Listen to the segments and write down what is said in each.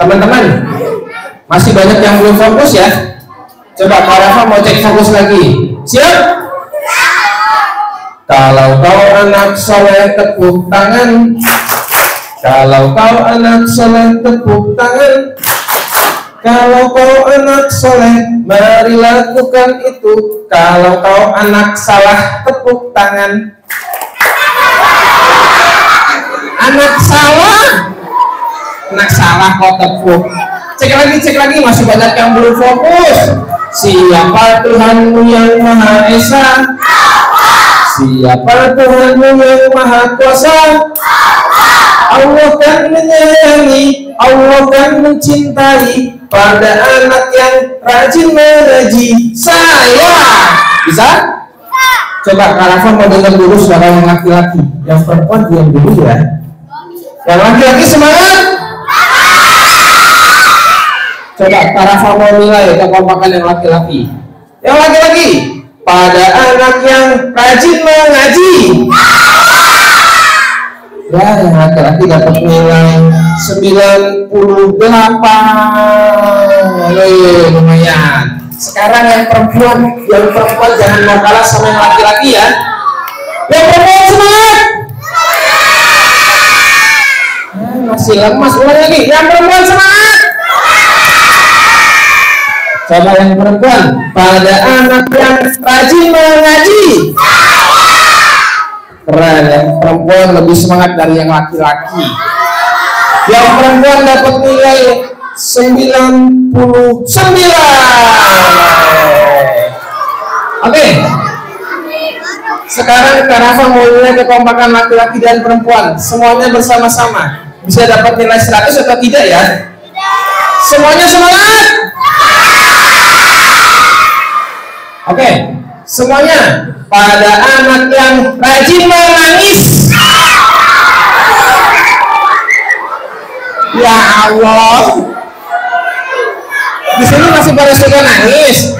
Teman-teman, masih banyak yang belum fokus ya. Coba Kak Rafa mau cek fokus lagi. Siap? Kalau kau anak soleh tepuk tangan. Kalau kau anak soleh tepuk tangan. Kalau kau anak soleh mari lakukan itu. Kalau kau anak salah tepuk tangan. Anak salah kau tepuk. Cek lagi masih banyak yang belum fokus. Siapa Tuhanmu yang Maha Esa? Siapa Tuhanmu yang Maha Kuasa? Allah kan menyayangi, Allah kan mencintai pada anak yang rajin mengaji. Saya bisa? Coba Kak Rafa mau dengar dulu suara yang laki-laki. Yang perempuan diam dulu ya. Yang laki-laki semangat. Coba Kak Rafa mau nilai kekompakan yang laki-laki. Yang laki-laki pada anak yang rajin mengaji. Ya, yang laki-laki dapat nilai 98. Lumayan. Sekarang yang perempuan jangan mau kalah sama yang laki-laki ya. Yang perempuan semangat. Masih lemas, ulang lagi. Yang perempuan semangat. Coba yang perempuan pada anak yang rajin mengaji. Keren, yang perempuan lebih semangat dari yang laki-laki. Yang perempuan dapat nilai 99. Oke. Sekarang Kak Rafa mau nilai kekompakan laki-laki dan perempuan. Semuanya bersama-sama. Bisa dapat nilai 100 atau tidak ya? Semuanya semangat. Oke. Semuanya pada anak yang rajin menangis. Ya Allah, di sini masih pada suka nangis.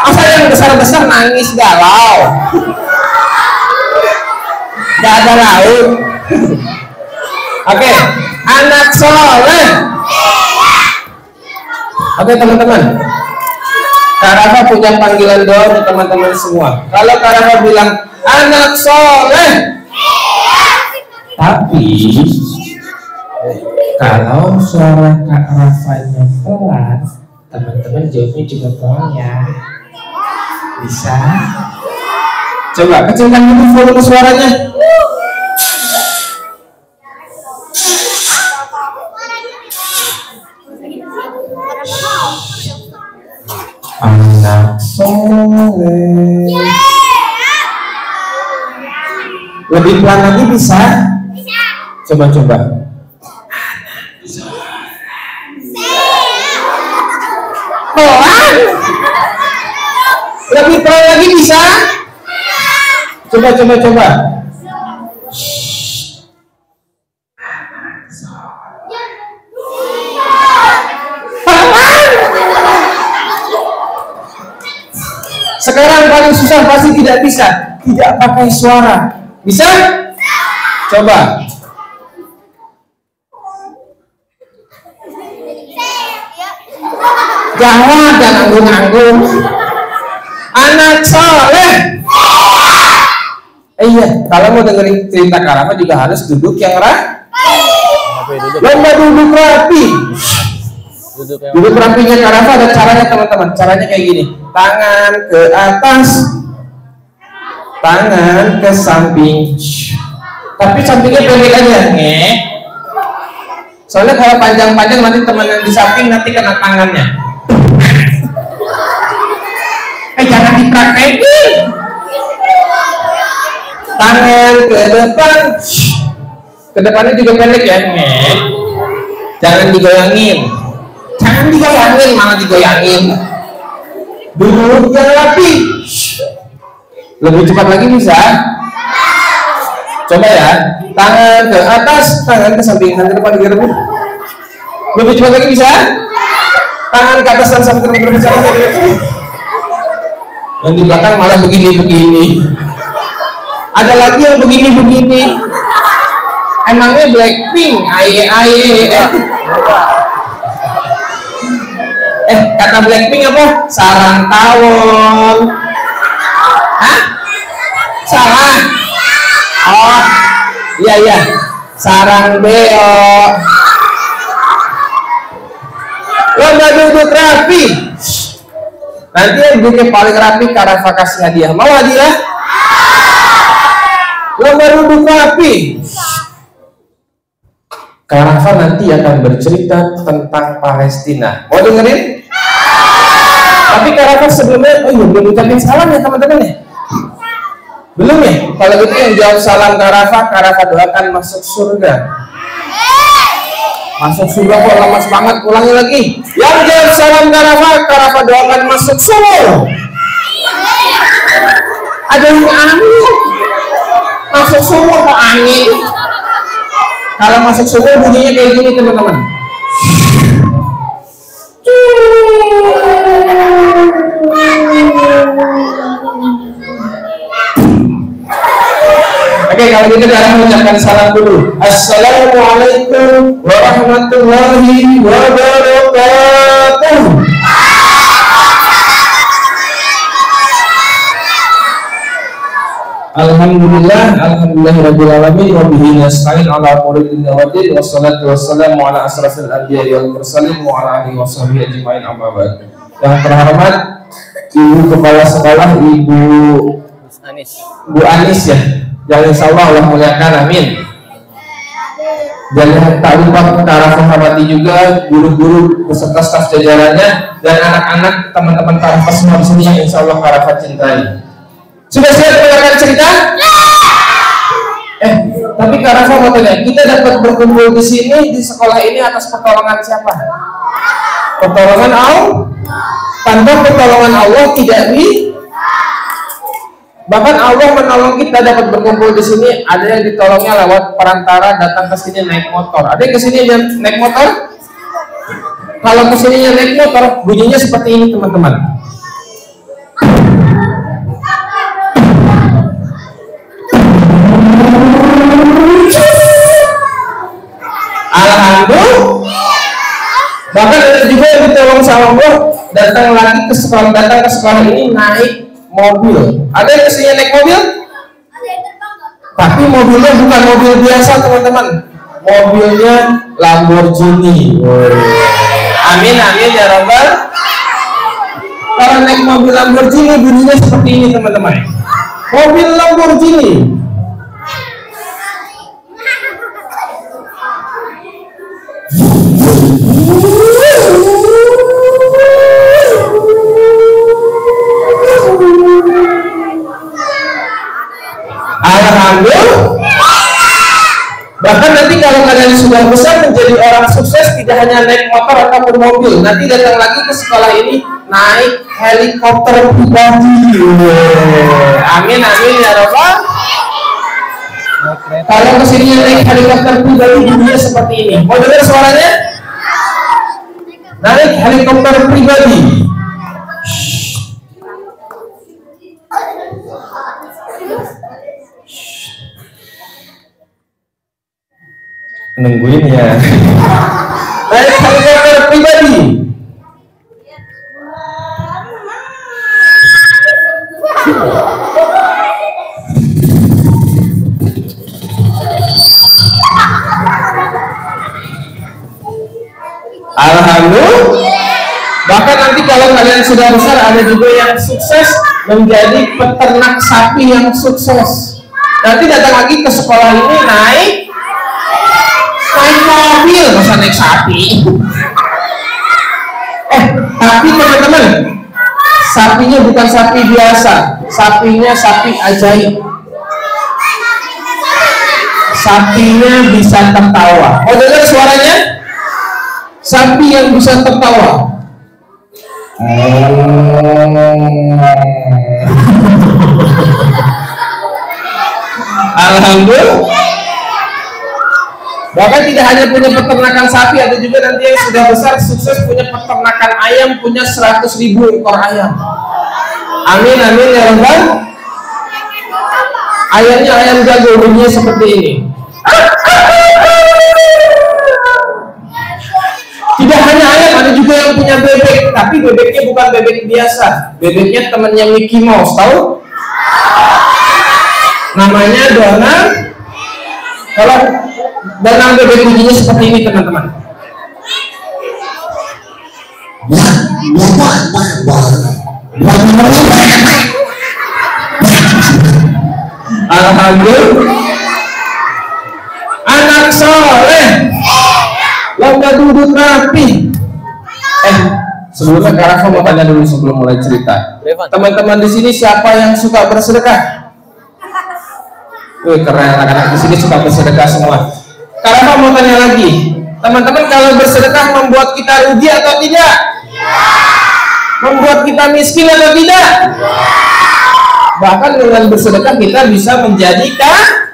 Asal yang besar-besar nangis galau. Gak ada laut. Oke, anak soleh. Oke teman-teman, Kak Rafa punya panggilan doa untuk teman-teman semua. Kalau Kak Rafa bilang anak soleh, tapi kalau suara Kak Rafanya pelan, teman-teman jawabnya juga pelan ya. Bisa? Coba kecilkan dulu volume suaranya. Anak soleh. Lebih pelan lagi bisa? Coba. Pelan. Lebih pelan lagi bisa? Coba. Sekarang paling susah pasti tidak bisa, tidak pakai suara. Bisa? Coba. Jangan nanggung-nanggung. Anak soleh. Iya, kalau mau dengerin cerita Kak Rafa juga harus duduk yang lomba duduk rapi. Duduk rapinya Kak Rafa ada caranya teman-teman. Caranya kayak gini. Tangan ke atas, tangan ke samping. Tapi sampingnya pendek aja. Soalnya kalau panjang-panjang nanti teman yang di samping nanti kena tangannya. Jangan dipraktekin. Tangan ke depan. Ke depannya juga pendek ya. Jangan digoyangin. Malah digoyangin. Duduk yang rapi. Lebih cepat lagi bisa? Coba ya. Tangan ke atas, tangan ke samping, tangan ke depan, ke depan. Lebih cepat lagi bisa? Tangan ke atas dan samping, ke depan. Yang di belakang malah begini. Ada lagi yang begini. Emangnya Blackpink, aye. Kata Blackpink apa? Sarang tawon. Hah? Salah. Oh, iya. Sarang beo. Lomba duduk rapi. Nanti yang duduk paling rapi Karafa kasih hadiah. Mau hadiah? Lomba duduk rapi. Karafa nanti akan bercerita tentang Palestina. Mau dengerin? Tapi Karafa sebelumnya, belum ucapin salam ya teman-teman ya? Belum ya? Kalau gitu yang jawab salam Karafa doakan masuk surga. Masuk surga kok lemas banget, ulangi lagi. Yang jawab salam Karafa doakan masuk surga. Ada yang angin. Masuk surga kok angin. Kalau masuk surga bunyinya kayak gini teman-teman. Oke, kalau gitu kita mengucapkan salam dulu. Assalamualaikum warahmatullahi wabarakatuh. Alhamdulillahirabbil alamin wa bihi nasta'in ala umuri dunya waddin wassalatu wassalamu ala asrafil anbiya'i wal mursalin wa ala alihi washabihi ajmain amma ba'd. Yang terhormat Ibu Kepala Sekolah Ibu Anis ya. Jangan insyaallah Allah muliakan, amin. Jangan tak lupa Karafa hormati juga guru-guru beserta staf jajarannya dan anak-anak teman-teman Karafa semua di sini yang insyaallah Karafa cintai. Sudah siap mendengarkan cerita? Tapi Karafa mau tanya, kita dapat berkumpul di sini di sekolah ini atas pertolongan siapa? Pertolongan Allah. Tanpa pertolongan Allah tidak bahkan Allah menolong kita dapat berkumpul di sini. Ada yang ditolongnya lewat perantara datang ke sini naik motor. Ada yang ke sini naik motor? Kalau ke sini naik motor, bunyinya seperti ini teman-teman. Alhamdulillah. Bahkan ada juga yang ditolong sama Allah datang ke sekolah ini naik mobil. Ada yang kesini naik mobil? Tapi mobilnya bukan mobil biasa teman-teman. Mobilnya Lamborghini. Amin ya Rabbal. Kalau naik mobil Lamborghini bunyinya seperti ini teman-teman. Mobil Lamborghini. Alhamdulillah. Bahkan nanti kalau kalian sudah besar menjadi orang sukses, tidak hanya naik motor ataupun mobil, nanti datang lagi ke sekolah ini naik helikopter pribadi. Amin ya Rabbal. Kalau kesini naik helikopter pribadi bunyinya seperti ini. Mau dengar suaranya? Naik helikopter pribadi. Nungguin ya. Naik helikopter pribadi. Alhamdulillah. Bahkan nanti kalau kalian sudah besar ada juga yang sukses menjadi peternak sapi yang sukses. Nanti datang lagi ke sekolah ini naik mobil, masa naik sapi. Tapi teman-teman, sapinya bukan sapi biasa, sapinya sapi ajaib. Sapinya bisa tertawa. Mau dengar suaranya? Sapi yang bisa tertawa. Alhamdulillah. Bahkan tidak hanya punya peternakan sapi, ada juga nanti yang sudah besar sukses punya peternakan ayam, punya 100.000 ekor ayam. Amin ya Rabbal. Ayamnya ayam jago, bunyinya seperti ini. Tidak hanya ayam, ada juga yang punya bebek, tapi bebeknya bukan bebek biasa. Bebeknya temannya Mickey Mouse, tahu? Namanya Donald. Kalau Donald bebek bunyinya seperti ini, teman-teman. Alhamdulillah. Anak soleh, lomba duduk rapi. Sebelumnya Karafa mau tanya dulu sebelum mulai cerita. Teman-teman di sini siapa yang suka bersedekah? Wih, keren, anak-anak di sini suka bersedekah semua. Karafa mau tanya lagi, teman-teman, kalau bersedekah membuat kita rugi atau tidak? Membuat kita miskin atau tidak? Bahkan dengan bersedekah kita bisa menjadikan.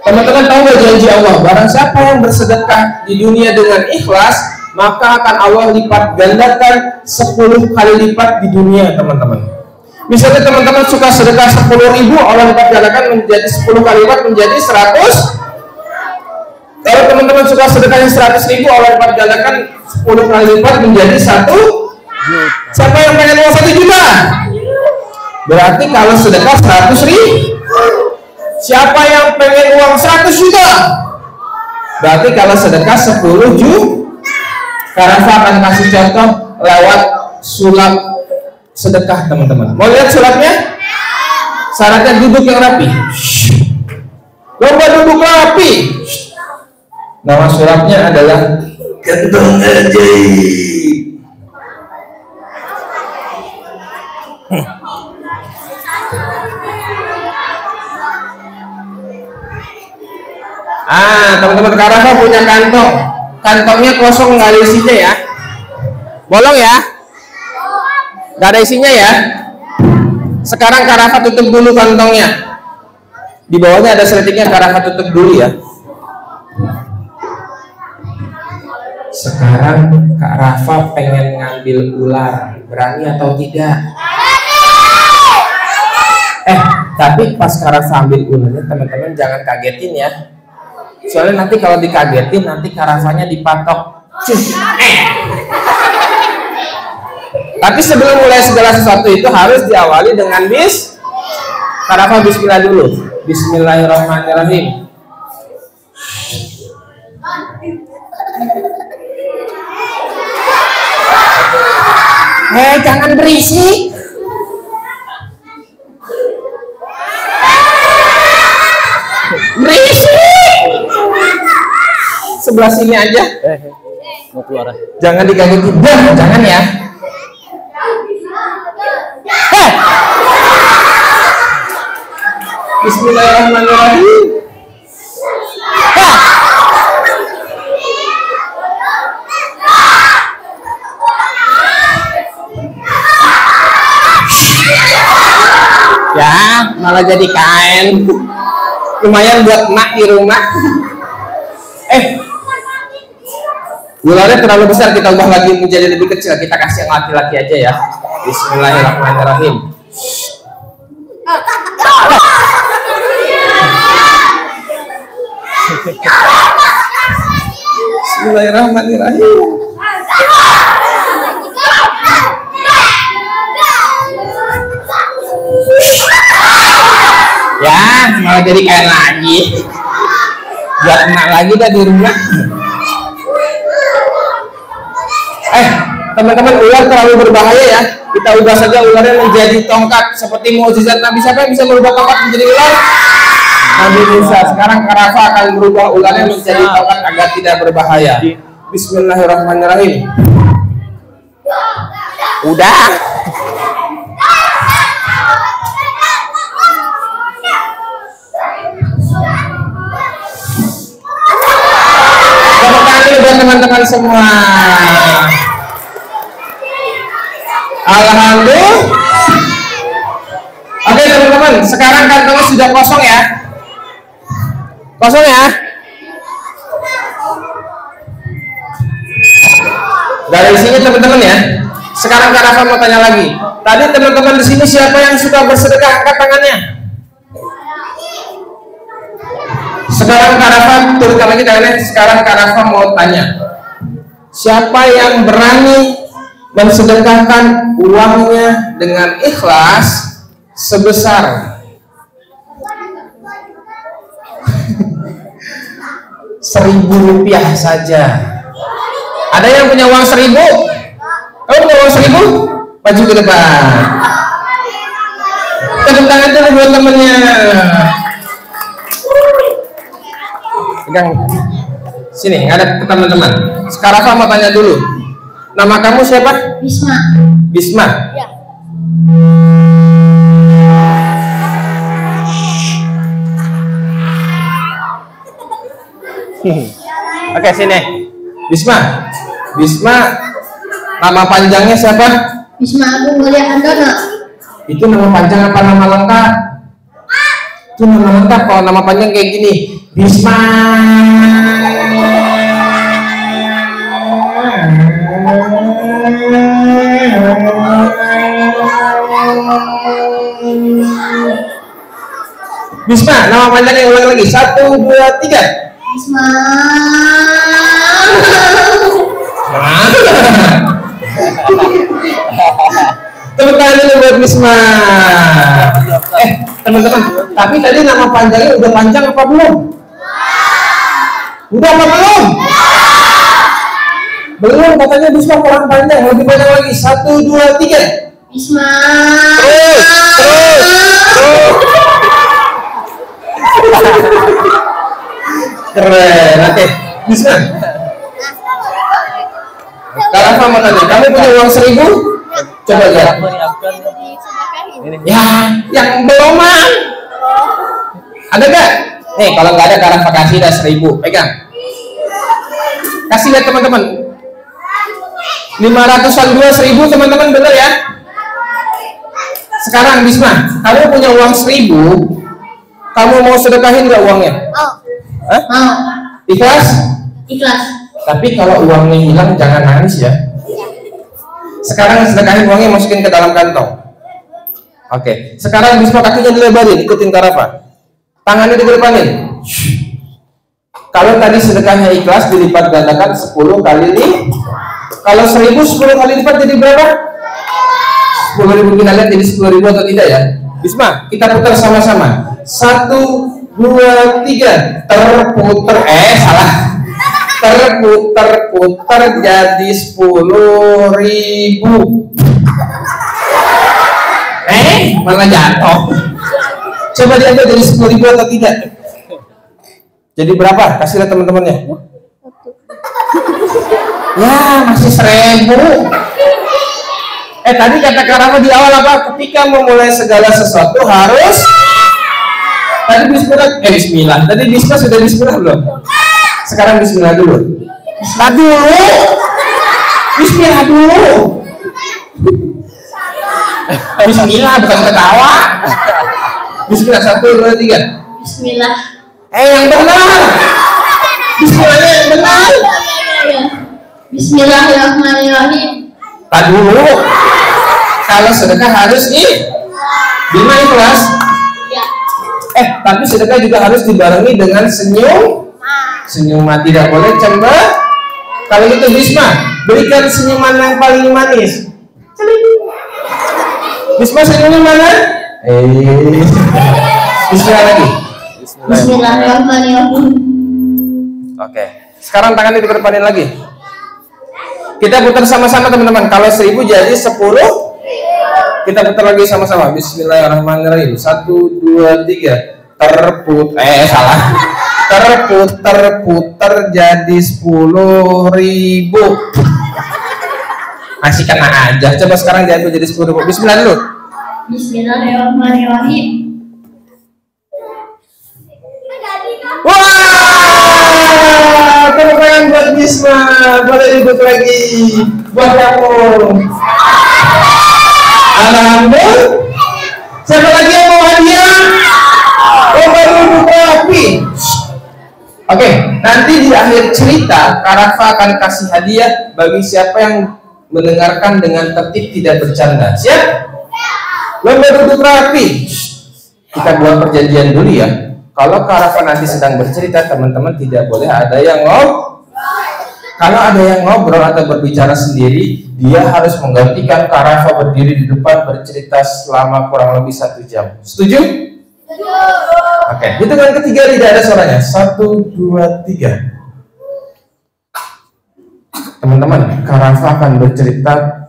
Teman-teman tahu nggak janji Allah? Barang siapa yang bersedekah di dunia dengan ikhlas, maka akan Allah lipat gandakan 10 kali lipat di dunia, teman-teman. Misalnya teman-teman suka sedekah 10.000, Allah lipat gandakan menjadi 10 kali lipat menjadi 100. Kalau teman-teman suka sedekahnya 100.000, Allah lipat gandakan 10 kali lipat menjadi 1. Siapa yang pengen uang 1 juta? Berarti kalau sedekah 100.000. Siapa yang pengen uang 100 juta? Berarti kalau sedekah 10 juta. Karafa akan kasih contoh lewat sulap sedekah, teman-teman. Mau lihat sulapnya? Syaratnya duduk yang rapi. Lomba duduk rapi. Nama sulapnya adalah kantong ajaib. Teman-teman, Karafa punya kantong. Kantongnya kosong, nggak ada isinya ya. Bolong ya? Nggak ada isinya ya. Sekarang Karafa tutup dulu kantongnya. Di bawahnya ada seletingnya, Karafa tutup dulu ya. Sekarang Kak Rafa pengen ngambil ular, berani atau tidak? Tapi pas Kak Rafa ambil ularnya, teman-teman jangan kagetin ya. Soalnya nanti kalau dikagetin, nanti Kak Rafanya dipatok. Tapi sebelum mulai segala sesuatu itu harus diawali dengan Kak Rafa bismillah dulu. Bismillahirrahmanirrahim. Jangan berisik. Berisik. Sebelah sini aja. Mau keluar. Jangan dikagetin. Jangan ya. Bismillahirrahmanirrahim. Ya, malah jadi kain. Lumayan buat emak di rumah. Ularnya terlalu besar, kita ubah lagi menjadi lebih kecil. Kita kasih yang laki-laki aja ya. Bismillahirrahmanirrahim. Bismillahirrahmanirrahim. Ya, malah jadi kain lagi. Buat enak lagi dah di rumah. Teman-teman, ular terlalu berbahaya ya. Kita ubah saja ularnya menjadi tongkat seperti mukjizat Nabi. Siapa yang bisa merubah tongkat menjadi ular? Nabi Musa. Sekarang Kak Rafa akan merubah ularnya menjadi tongkat agar tidak berbahaya. Bismillahirrahmanirrahim. Udah. Tepuk tangan buat teman-teman semua. Alhamdulillah. Oke teman-teman, sekarang kantongnya sudah kosong ya. Kosong ya. Dari sini teman-teman ya. Sekarang Kak Rafa mau tanya lagi. Tadi teman-teman di sini siapa yang suka bersedekah, angkat tangannya. Sekarang Kak Rafa turunkan lagi tangannya. Sekarang Kak Rafa mau tanya. Siapa yang berani mensedekahkan uangnya dengan ikhlas sebesar 1.000 rupiah saja? Ada yang punya uang 1.000? Kamu punya uang 1.000? Maju ke depan. Tepuk tangan dulu buat temennya. Pegang. Sini, ada teman-teman. Sekarang aku mau tanya dulu. Nama kamu siapa? Bisma. Bisma. Ya. Oke, sini. Bisma. Bisma. Nama panjangnya siapa? Bisma Agung Mulia Handono. Itu nama panjang apa nama lengkap? Itu nama lengkap. Kalau nama panjang kayak gini, Bisma. Bisma, nama panjangnya ulang lagi. 1, 2, 3. Bisma. Tepuk tangan dulu buat Bisma. Teman-teman, tapi tadi nama panjangnya udah panjang apa belum? Udah apa belum? Belum, katanya Bisma kurang panjang, lebih panjang lagi. 1, 2, 3. Bisma. Terus. Keren, oke. Bisma. Karafa mau tanya, kamu punya uang 1.000? Coba lihat. Ya, yang belum mah. Ada gak? Nih, kalau nggak ada Karafa kasih dah 1.000. Pegang. Kasih lihat teman-teman. 500-an 1.000 teman-teman, bener ya? Sekarang Bisma, kamu punya uang 1.000. Kamu mau sedekahin nggak uangnya? Mau. Mau. Ikhlas? Ikhlas. Tapi kalau uangnya hilang jangan nangis ya. Sekarang sedekahin uangnya, masukin ke dalam kantong. Oke. Sekarang Bisma kakinya dilebarin, ikutin Karafa. Tangannya dikedepanin. Kalau tadi sedekahnya ikhlas dilipat gandakan 10 kali nih. Kalau 1.000 10 kali lipat jadi berapa? 10.000. Kita lihat jadi 10.000 atau tidak ya. Bisma, kita putar sama-sama. 1, 2, 3. Terputar. Salah. Terputar jadi 10.000. Malah jatuh. Coba diambil jadi 10.000 atau tidak? Jadi berapa? Kasih lihat teman-temannya. Ya, masih 1.000. Tadi kata Karafa di awal apa? Ketika memulai segala sesuatu harus tadi bismillah. Tadi bismillah sudah bismillah belum? Sekarang bismillah dulu. Bismillah dulu. Bismillah bukan ketawa. Bismillah 1, 2, 3. Bismillah. Yang benar. Bismillahnya yang benar. Bismillahirrahmanirrahim. Tadi dulu. Kalau sedekah harus Bima ikhlas. Ya. Tapi sedekah juga harus dibarengi dengan senyum. Senyuman, tidak boleh cemberut. Kalau gitu Bisma, berikan senyuman yang paling manis. Bisma senyumnya mana? Bismillah lagi. Bismillahirrahmanirrahim. Oke. Sekarang tangannya dikedepanin lagi. Kita putar sama-sama teman-teman. Kalau 1.000 jadi 10. Kita putar lagi sama-sama. Bismillahirrahmanirrahim. 1, 2, 3. Salah. Terputar jadi 10.000. Masih kena aja. Coba sekarang jatuh jadi 10.000. Bismillah dulu. Bismillahirrahmanirrahim. Wah, tepuk tangan buat Bisma. Boleh ribut lagi buat kamu. Alhamdulillah. Siapa lagi yang mau hadiah? Baru buka api. Oke, nanti di akhir cerita Karafa akan kasih hadiah bagi siapa yang mendengarkan dengan tertib, tidak bercanda. Siap? Lomba duduk rapi. Kita buat perjanjian dulu ya. Kalau Karafa nanti sedang bercerita, teman-teman tidak boleh ada yang ngomong. Kalau ada yang ngobrol atau berbicara sendiri, dia harus menggantikan Karafa berdiri di depan bercerita selama kurang lebih 1 jam. Setuju? Oke, hitungan ketiga tidak ada suaranya. 1, 2, 3. Teman-teman, Karafa akan bercerita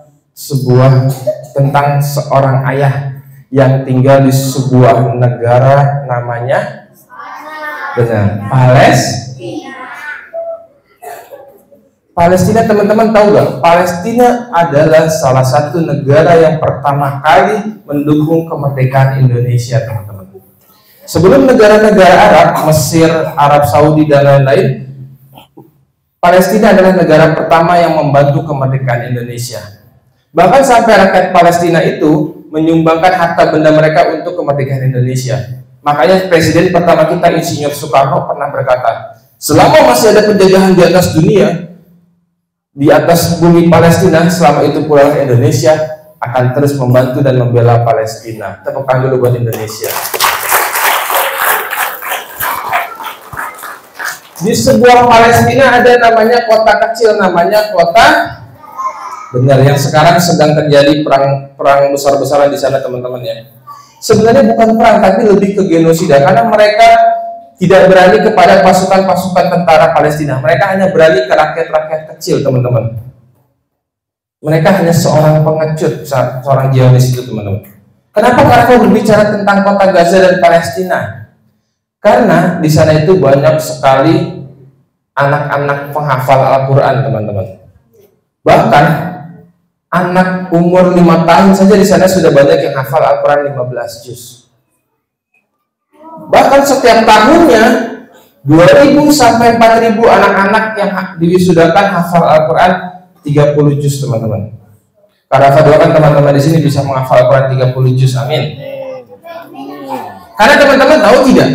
tentang seorang ayah yang tinggal di sebuah negara namanya Palestina. Teman-teman tahu nggak? Palestina adalah salah satu negara yang pertama kali mendukung kemerdekaan Indonesia, teman-teman. Sebelum negara-negara Arab, Mesir, Arab Saudi dan lain-lain, Palestina adalah negara pertama yang membantu kemerdekaan Indonesia. Bahkan sampai rakyat Palestina itu menyumbangkan harta benda mereka untuk kemerdekaan Indonesia. Makanya Presiden pertama kita, Insinyur Soekarno, pernah berkata, selama masih ada penjajahan di atas dunia, di atas bumi Palestina, selama itu pulang ke Indonesia akan terus membantu dan membela Palestina. Tepuk tangan dulu buat Indonesia. Di sebuah Palestina ada namanya kota kecil, namanya kota yang sekarang sedang terjadi perang besar-besaran di sana, teman-teman ya. Sebenarnya bukan perang, tapi lebih ke genosida, karena mereka tidak berani kepada pasukan-pasukan tentara Palestina. Mereka hanya berani ke rakyat-rakyat kecil, teman-teman. Mereka hanya seorang pengecut, seorang Zionis itu, teman-teman. Kenapa Karafa berbicara tentang kota Gaza dan Palestina? Karena di sana itu banyak sekali anak-anak penghafal Al-Quran, teman-teman. Bahkan anak umur 5 tahun saja di sana sudah banyak yang hafal Al-Quran 15 juz. Bahkan setiap tahunnya 2.000 sampai 4.000 anak-anak yang diwisudakan hafal Al-Quran 30 juz, teman-teman. Karafa doakan teman-teman di sini bisa menghafal Al-Quran 30 juz, amin. Karena teman-teman tahu tidak,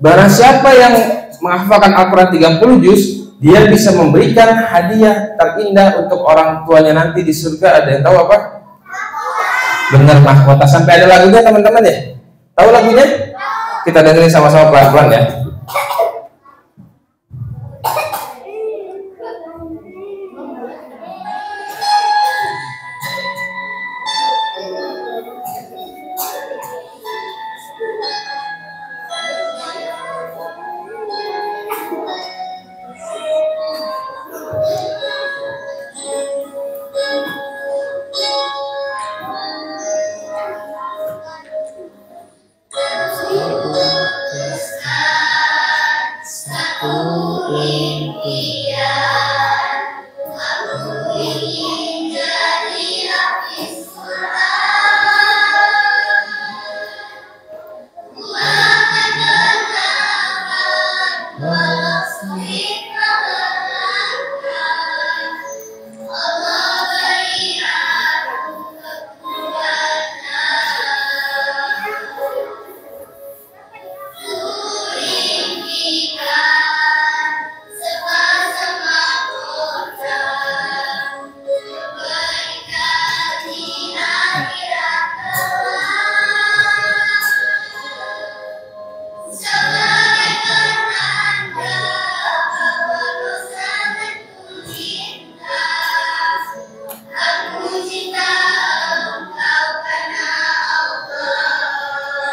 barang siapa yang menghafalkan Al-Quran 30 juz, dia bisa memberikan hadiah terindah untuk orang tuanya nanti di surga. Ada yang tahu apa? Benar, mahkota. Sampai ada lagunya, teman-teman ya. Tahu lagunya? Kita dengerin sama-sama pelan-pelan ya.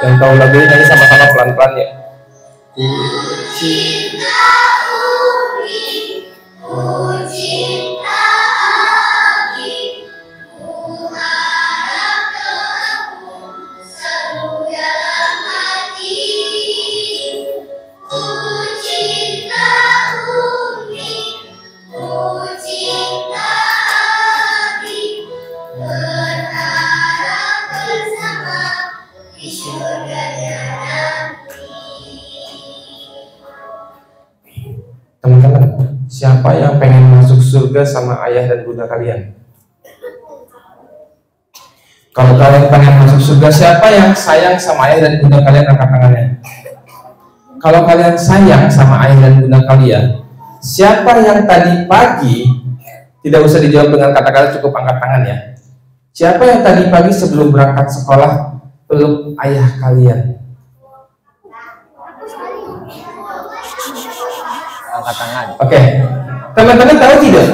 Yang tahu lagu ini sama-sama pelan-pelan ya. Teman-teman, siapa yang pengen masuk surga sama ayah dan bunda kalian? Kalau kalian pengen masuk surga, siapa yang sayang sama ayah dan bunda kalian? Angkat tangannya. Kalau kalian sayang sama ayah dan bunda kalian, siapa yang tadi pagi, tidak usah dijawab dengan kata-kata, cukup angkat tangan ya. Siapa yang tadi pagi sebelum berangkat sekolah peluk ayah kalian? Angkat tangan. Oke. Teman-teman tahu tidak?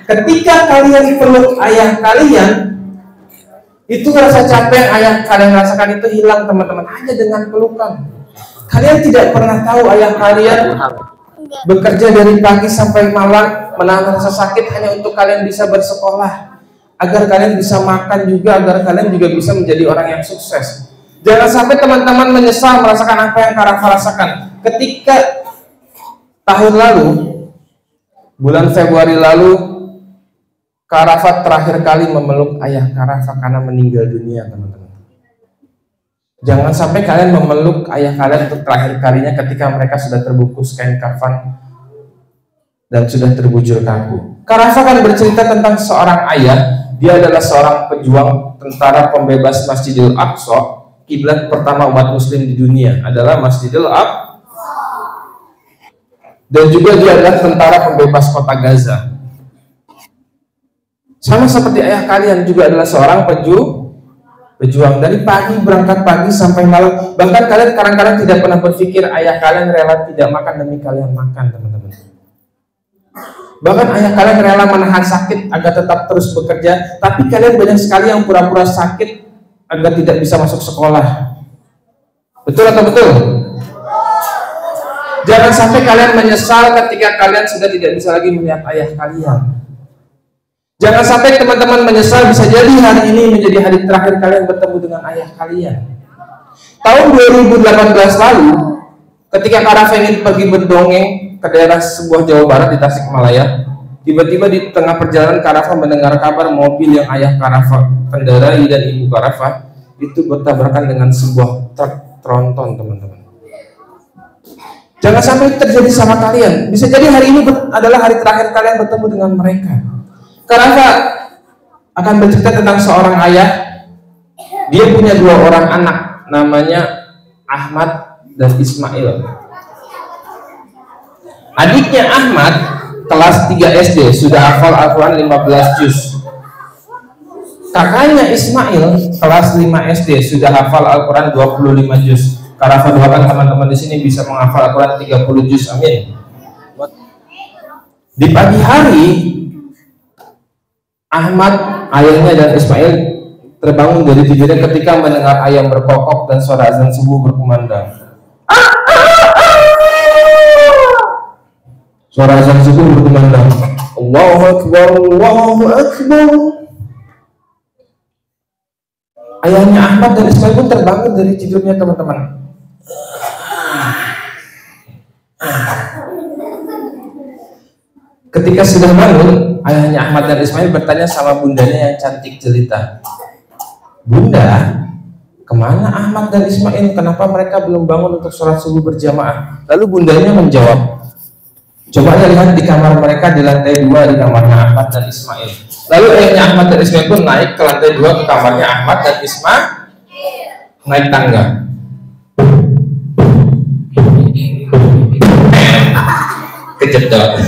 Ketika kalian peluk ayah kalian, itu rasa capek yang ayah kalian rasakan itu hilang teman-teman, hanya dengan pelukan. Kalian tidak pernah tahu ayah kalian bekerja dari pagi sampai malam menahan rasa sakit hanya untuk kalian bisa bersekolah, agar kalian bisa makan juga, agar kalian juga bisa menjadi orang yang sukses. Jangan sampai teman-teman menyesal merasakan apa yang Karafa rasakan. Ketika tahun lalu, bulan Februari lalu, Karafa terakhir kali memeluk ayah Karafa karena meninggal dunia, teman-teman. Jangan sampai kalian memeluk ayah kalian untuk terakhir kalinya ketika mereka sudah terbungkus kain kafan dan sudah terbujur kaku. Karafa kan bercerita tentang seorang ayah. Dia adalah seorang pejuang tentara pembebas Masjidil Aqsa. Kiblat pertama umat muslim di dunia adalah Masjidil Aqsa. Dan juga dia adalah tentara pembebas kota Gaza. Sama seperti ayah kalian, juga adalah seorang pejuang. Dari pagi, berangkat pagi sampai malam. Bahkan kalian kadang-kadang tidak pernah berpikir ayah kalian rela tidak makan demi kalian makan, teman-teman. Bahkan ayah kalian rela menahan sakit agar tetap terus bekerja. Tapi kalian banyak sekali yang pura-pura sakit agar tidak bisa masuk sekolah. Betul atau betul? Jangan sampai kalian menyesal ketika kalian sudah tidak bisa lagi melihat ayah kalian. Jangan sampai teman-teman menyesal, bisa jadi hari ini menjadi hari terakhir kalian bertemu dengan ayah kalian. Tahun 2018 lalu, ketika Karafa ingin pergi berdongeng ke daerah sebuah Jawa Barat di Tasikmalaya, tiba-tiba di tengah perjalanan Karafa mendengar kabar mobil yang ayah Karafa kendarai dan ibu Karafa itu bertabrakan dengan sebuah truk tronton, teman-teman. Jangan sampai terjadi sama kalian. Bisa jadi hari ini adalah hari terakhir kalian bertemu dengan mereka. Karafa akan bercerita tentang seorang ayah. Dia punya 2 orang anak, namanya Ahmad dan Ismail. Adiknya Ahmad kelas 3 SD, sudah hafal Al-Quran 15 juz. Kakaknya Ismail kelas 5 SD, sudah hafal Al-Quran 25 juz. Karafa doakan teman-teman di sini bisa menghafal Al-Quran 30 juz, amin. Di pagi hari, Ahmad, ayahnya dan Ismail terbangun dari tidurnya ketika mendengar ayam berkokok dan suara azan subuh berkumandang. Suara azan subuh berkumandang. Allahu Akbar, Allahu Akbar. Ayahnya Ahmad dan Ismail pun terbangun dari tidurnya, teman-teman. Ketika sudah bangun, ayahnya Ahmad dan Ismail bertanya sama bundanya yang cantik jelita, "Bunda, kemana Ahmad dan Ismail? Kenapa mereka belum bangun untuk sholat subuh berjamaah?" Lalu bundanya menjawab, "Coba aja lihat di kamar mereka di lantai 2, di kamarnya Ahmad dan Ismail." Lalu ayahnya Ahmad dan Ismail pun naik ke lantai 2 ke kamarnya Ahmad dan Ismail, naik tangga. Kejedot.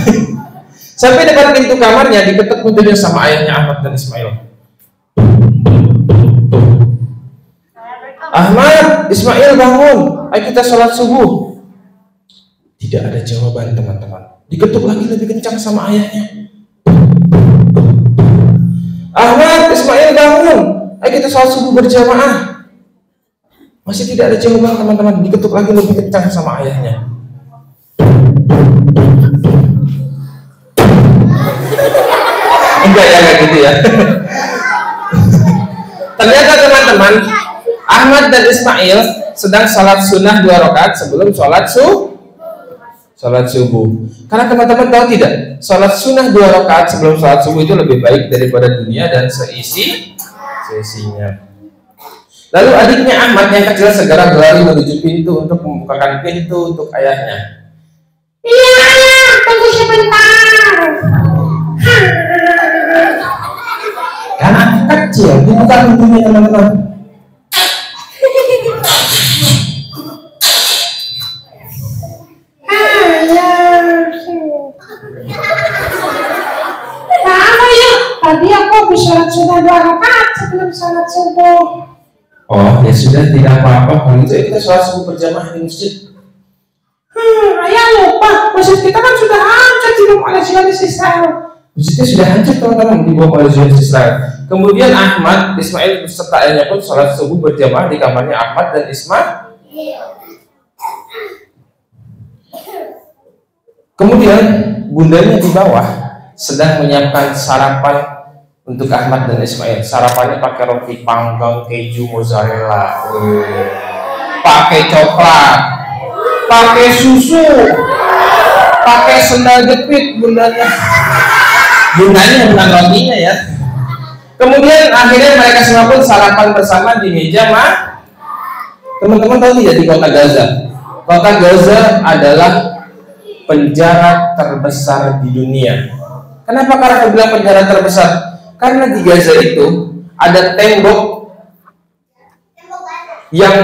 Sampai depan pintu kamarnya, diketuk pintunya sama ayahnya Ahmad dan Ismail. "Ahmad, Ismail bangun, ayo kita sholat subuh." Tidak ada jawaban, teman-teman. Diketuk lagi lebih kencang sama ayahnya. "Ahmad, Ismail bangun, ayo kita sholat subuh berjamaah." Masih tidak ada jawaban, teman-teman. Diketuk lagi lebih kencang sama ayahnya. Enggak ya, kayak gitu ya. Ternyata teman-teman, Ahmad dan Ismail sedang sholat sunnah 2 rakaat sebelum sholat subuh. Karena teman-teman tahu tidak, sholat sunnah 2 rakaat sebelum sholat subuh itu lebih baik daripada dunia dan seisinya. Lalu adiknya Ahmad yang kecil segera berlari menuju pintu untuk membukakan pintu untuk ayahnya. "Iya, tunggu sebentar." Kan anak kecil, dibuka pintunya, teman-teman. Tadi aku habis sholat sunnah 2 rakaat sebelum sholat subuh. Oh, ya sudah, tidak apa-apa. Kalau itu kita sholat subuh berjamaah di masjid. Ayah lupa, masjid kita kan sudah hancur 3 dibunuh oleh Zionis Israel. Masjidnya sudah hancur teman-teman, dibunuh oleh Zionis Israel. Kemudian Ahmad, Ismail beserta ayahnya pun sholat subuh berjamaah di kamarnya Ahmad dan Ismail. Kemudian bundanya di bawah sedang menyiapkan sarapan untuk Ahmad dan Ismail. Sarapannya pakai roti panggang keju mozzarella, pakai coklat, pakai susu, pakai sendal jepit bundanya bukan rotinya ya. Kemudian akhirnya mereka semua pun sarapan bersama di meja teman-teman tahu tidak di kota Gaza? Kota Gaza adalah penjara terbesar di dunia. Kenapa karena bilang penjara terbesar? Karena di Gaza itu ada tembok yang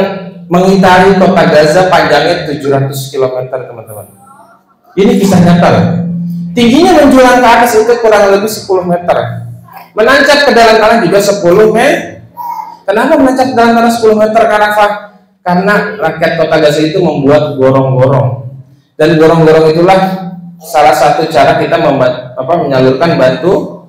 mengitari kota Gaza panjangnya 700 km teman-teman. Ini kisah nyata. Tingginya menjulang ke atas itu kurang lebih 10 meter. Menancap ke dalam tanah juga 10 meter. Kenapa menancap ke dalam tanah 10 meter? Karena rakyat kota Gaza itu membuat gorong-gorong. Dan gorong-gorong itulah salah satu cara kita menyalurkan bantu.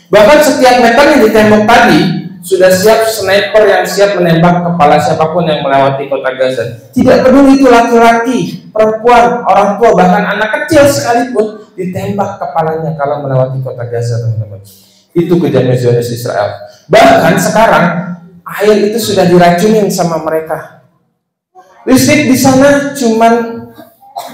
Bahkan setiap meternya di tembok tadi sudah siap sniper yang siap menembak kepala siapapun yang melewati kota Gaza. Tidak peduli itu laki-laki, perempuan, orang tua, bahkan anak kecil sekalipun ditembak kepalanya kalau melewati kota Gaza, teman-teman. Itu kejamnya Zionis Israel. Bahkan sekarang air itu sudah diracunin sama mereka. Listrik di sana cuma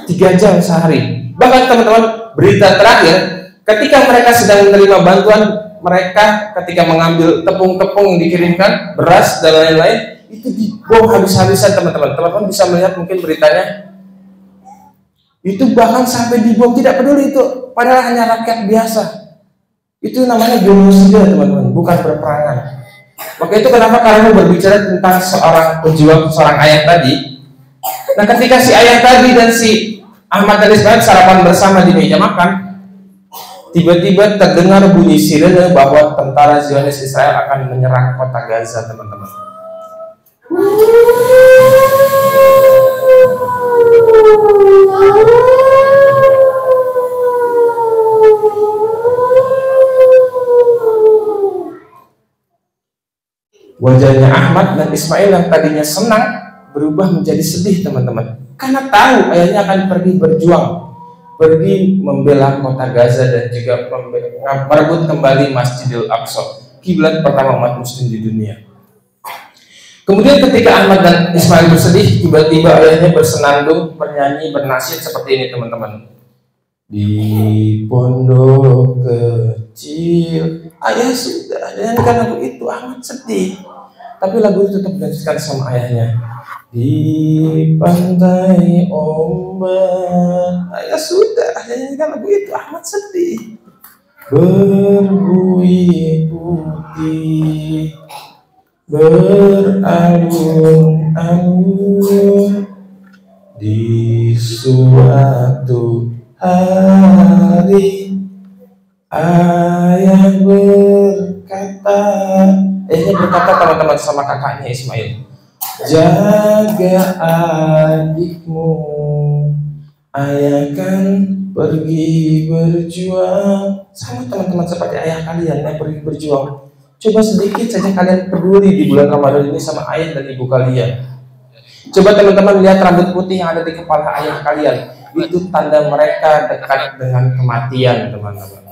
3 jam sehari. Bahkan teman-teman, berita terakhir ketika mereka sedang menerima bantuan, mereka ketika mengambil tepung-tepung yang dikirimkan, beras dan lain-lain, itu dibom habis-habisan teman-teman. Teman-teman bisa melihat mungkin beritanya. Itu bahkan sampai dibom, tidak peduli itu, padahal hanya rakyat biasa. Itu namanya genosida teman-teman, bukan berperangan. Maka itu kenapa kalian berbicara tentang seorang pejuang, seorang ayah tadi. Nah ketika si ayah tadi dan si Ahmad dan Ismail sarapan bersama di meja makan, tiba-tiba terdengar bunyi sirene bahwa tentara Zionis Israel akan menyerang kota Gaza, teman-teman. Wajahnya Ahmad dan Ismail yang tadinya senang berubah menjadi sedih, teman-teman. Karena tahu ayahnya akan pergi berjuang, pergi membela kota Gaza dan juga merebut kembali Masjidil Aqsa, kiblat pertama umat muslim di dunia. Kemudian ketika Ahmad dan Ismail bersedih, tiba-tiba ayahnya bersenandung, bernyanyi, bernasyid seperti ini, teman-teman. Di pondok kecil, ayah sudah nyanyikan lagu itu, Ahmad sedih. Tapi lagu itu tetap dilanjutkan sama ayahnya. Di pantai ombak, ayah sudah nyanyikan lagu itu, Ahmad sedih. Berbuih putih, beralun-alun di suatu hari, ayah berkata, teman-teman sama kakaknya Ismail, jaga adikmu, ayah kan pergi berjuang. Sama teman-teman seperti ayah kalian yang pergi berjuang. Coba sedikit saja kalian peduli di bulan Ramadan ini sama ayah dan ibu kalian. Coba teman-teman lihat rambut putih yang ada di kepala ayah kalian. Itu tanda mereka dekat dengan kematian, teman-teman.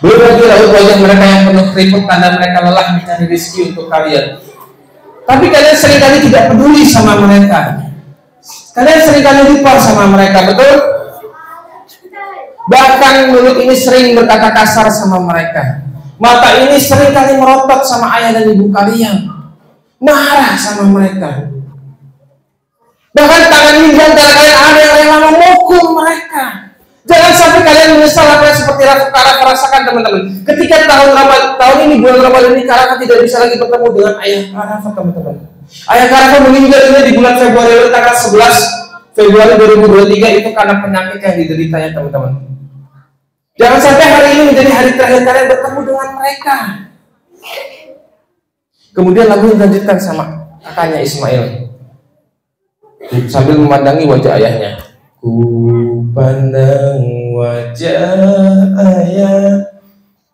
Belum lagi raut wajah mereka yang penuh keriput, tanda mereka lelah mencari rezeki untuk kalian. Tapi kalian seringkali tidak peduli sama mereka. Kalian seringkali lupa sama mereka, betul? Bahkan mulut ini sering berkata kasar sama mereka. Mata ini seringkali merotot sama ayah dan ibu kalian. Marah sama mereka. Bahkan tangan ini antara kalian ada yang rela memukul mereka. Jangan sampai kalian menyesal apa yang seperti Karaka rasakan, teman-teman. Ketika tahun ini bulan Ramadan ini Karaka tidak bisa lagi bertemu dengan ayah Karaka, teman-teman. Ayah Karaka meninggal dunia di bulan Februari tanggal 11 Februari 2023 itu karena penyakit yang dideritanya, teman-teman. Jangan sampai hari ini menjadi hari terakhir kalian bertemu dengan mereka. Kemudian lagu dilanjutkan sama kakaknya Ismail sambil memandangi wajah ayahnya. Ku pandang wajah ayah,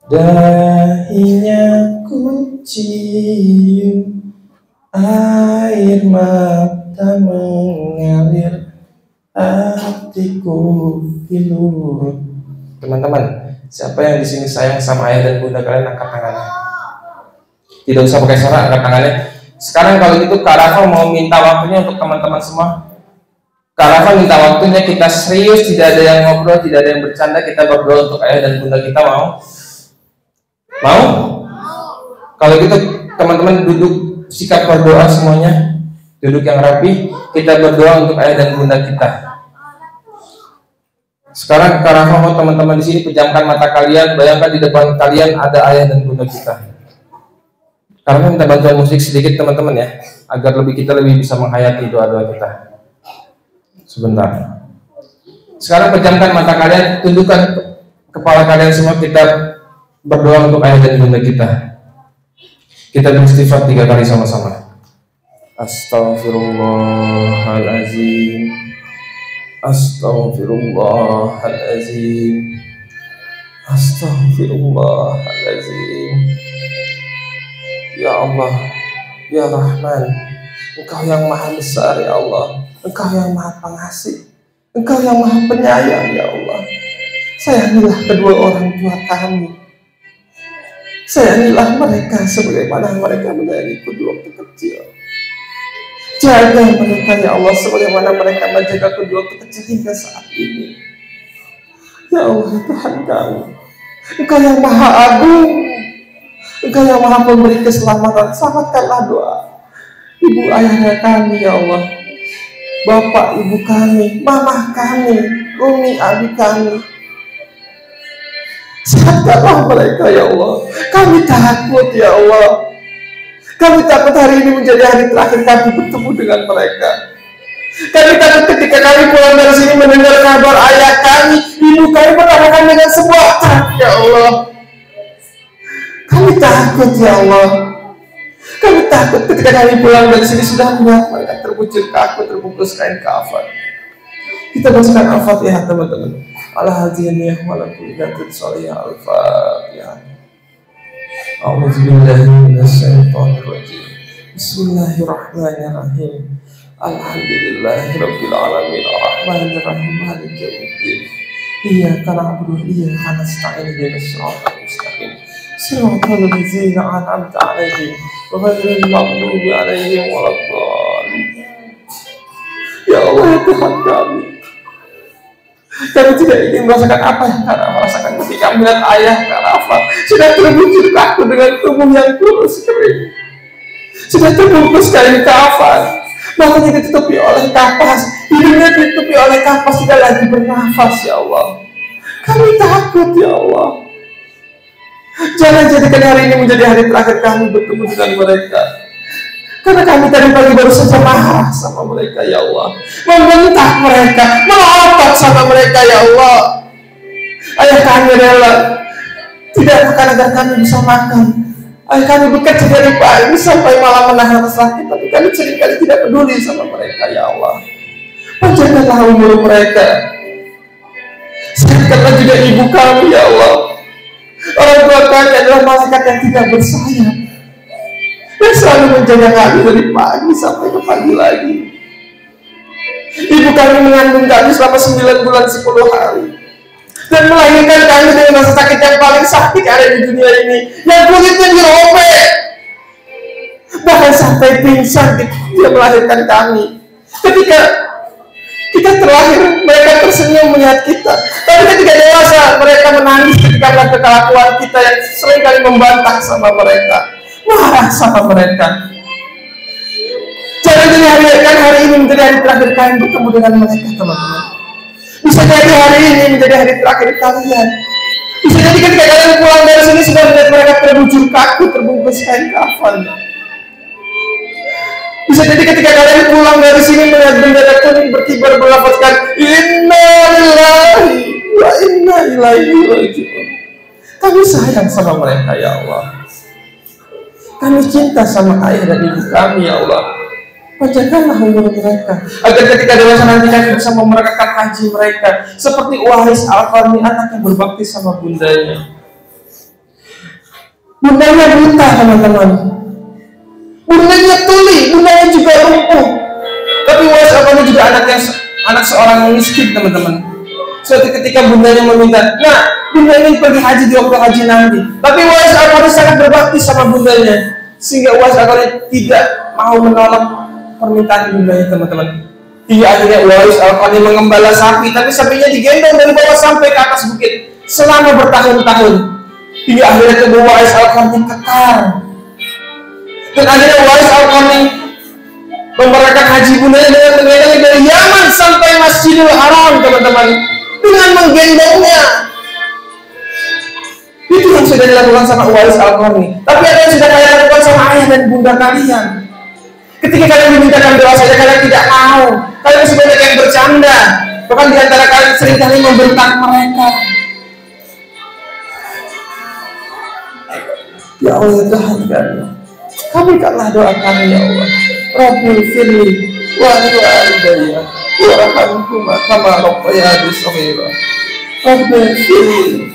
dahinya ku cium, air mata mengalir, hatiku pilu. Teman-teman, siapa yang di sini sayang sama ayah dan bunda kalian, angkat tangannya. Tidak usah pakai suara, angkat tangannya. Sekarang kalau gitu Kak Rafa mau minta waktunya untuk teman-teman semua. Kak Rafa minta waktunya, kita serius, tidak ada yang ngobrol, tidak ada yang bercanda, kita berdoa untuk ayah dan bunda kita, mau? Mau? Kalau gitu teman-teman duduk, sikap berdoa semuanya, duduk yang rapi, kita berdoa untuk ayah dan bunda kita. Sekarang Kak Rafa mau teman-teman di sini pejamkan mata kalian, bayangkan di depan kalian ada ayah dan bunda kita. Karena minta bantuan musik sedikit teman-teman ya, agar kita lebih bisa menghayati doa-doa kita. Sebentar. Sekarang pejamkan mata kalian, tundukkan kepala kalian semua, kita berdoa untuk ayah dan bunda kita. Kita beristighfar 3 kali sama-sama. Astaghfirullahalazim. Astaghfirullahalazim. Astaghfirullahalazim. Ya Allah, ya Rahman, Engkau yang maha besar ya Allah, Engkau yang maha pengasih, Engkau yang maha penyayang ya Allah. Sayangilah kedua orang tua kami, sayangilah mereka sebagaimana mereka menyayangiku di waktu kecil. Jaga mereka ya Allah sebagaimana mereka menjagaku di waktu kecil hingga saat ini. Ya Allah Tuhan kami, Engkau yang maha agung, Engkau yang maha pemberi keselamatan. Selamatkanlah doa ibu ayahnya kami ya Allah, bapak ibu kami, mamah kami, umi abi kami. Sehatkanlah mereka ya Allah. Kami takut ya Allah, kami takut hari ini menjadi hari terakhir kami bertemu dengan mereka. Kami takut ketika kami pulang dari sini mendengar kabar ayah kami, ibu kami bertabrakan dengan sebuah truk ya Allah. Kami takut ya Allah. Kami takut ketika kami pulang dari sini sudah melihat mereka terbujur kaku, terbungkus kain kafan. Kita bacakan Al-Fatihah teman-teman. Al-Hadiyah walakulidatul salihah Al-Fatihah. A'udzubillahi minasyaitonirrajim. Bismillahirrahmanirrahim. Alhamdulillahirabbil alamin arrahmanirrahim maliki yaumiddin. Iyyaka na'budu wa iyyaka nasta'in ihdinas siratal mustaqim. Siratal ladzina an'amta 'alaihim ghairil maghdubi 'alaihim waladdallin. Ya Allah ya Tuhan kami tidak ingin merasakan apa yang Kak Rafa rasakan ketika melihat ayah Kak Rafa sudah terbujur kaku dengan tubuh yang kurus kering, sudah terbungkus kain kafan, matanya ditutupi oleh kapas, hidungnya ditutupi oleh kapas, tidak lagi bernafas ya Allah. Kami takut ya Allah. Jangan jadikan hari ini menjadi hari terakhir kami bertemu dengan mereka, karena kami tadi pagi baru saja marah sama mereka ya Allah, membentak mereka, melotot sama mereka ya Allah. Ayah kami rela tidak makan agar kami bisa makan. Ayah kami bekerja dari pagi sampai malam menahan sakit, tapi kami seringkali tidak peduli sama mereka ya Allah. Panjangkanlah umur mereka, sehatkanlah juga ibu kami ya Allah. Orang tua kami adalah malaikat yang tidak bersayap, yang selalu menjaga kami dari pagi sampai ke pagi lagi. Ibu kami mengandung kami selama 9 bulan 10 hari dan melahirkan kami dengan rasa sakit yang paling sakit ada di dunia ini, yang kulitnya dirobek, bahkan sampai pingsan dia melahirkan kami. Ketika kita terlahir, mereka tersenyum melihat kita, tapi ketika dewasa mereka menangis ketika melihat kekelakuan kita yang seringkali membantah sama mereka, marah sama mereka. Jangan jadi hari ini menjadi hari terakhir kalian bertemu dengan mereka teman-teman. Bisa jadi hari ini menjadi hari terakhir kalian. Bisa jadi ketika kalian pulang dari sini sudah melihat mereka terbujur kaku, terbungkus kain kafan. Bisa jadi ketika kalian pulang dari sini melihat bendera kuning berkibar melafazkan Inna lillahi wa inna ilaihi raji'un. Kami sayang sama mereka ya Allah. Kami cinta sama ayah dan ibu kami ya Allah. Panjangkanlah umur mereka, agar ketika dewasa nanti kami bisa memberkatkan haji mereka seperti Uwais Al-Qarni, anak yang berbakti sama bundanya. Bundanya buta, teman-teman. Bundanya tuli, bundanya juga lumpuh. Tapi Uwais Al-Qarni juga anak seorang miskin, teman-teman. Suatu ketika bundanya meminta, nah, bunda ingin pergi haji di waktu haji nanti. Tapi Uwais Al-Qarni sangat berbakti sama bundanya, sehingga Uwais Al-Qarni tidak mau menolak permintaan bundanya, teman-teman. Hingga akhirnya Uwais Al-Qarni mengembala sapi, tapi sapinya digendong dari bawah sampai ke atas bukit selama bertahun-tahun. Hingga akhirnya tubuh Uwais Al-Qarni kekar. Dan akhirnya Uwais Al-Qarni memberangkatkan haji bundanya dengan menggendongnya dari Yaman sampai Masjidil Haram, teman-teman, dengan menggendongnya. Itu yang sudah dilakukan sama Uwais Al-Qarni. Tapi ada yang sudah kalian lakukan sama ayah dan bunda kalian. Ketika kalian dimintakan doa saja kalian tidak mau. Kalian masih banyak yang bercanda. Bahkan di antara kalian seringkali membentak mereka. Ya Allah, Tuhan kami, kabulkanlah doa kami, ya Allah. Rabbil firli wa walidayya warhamhuma kama rabbayani shaghira. Rabbil firli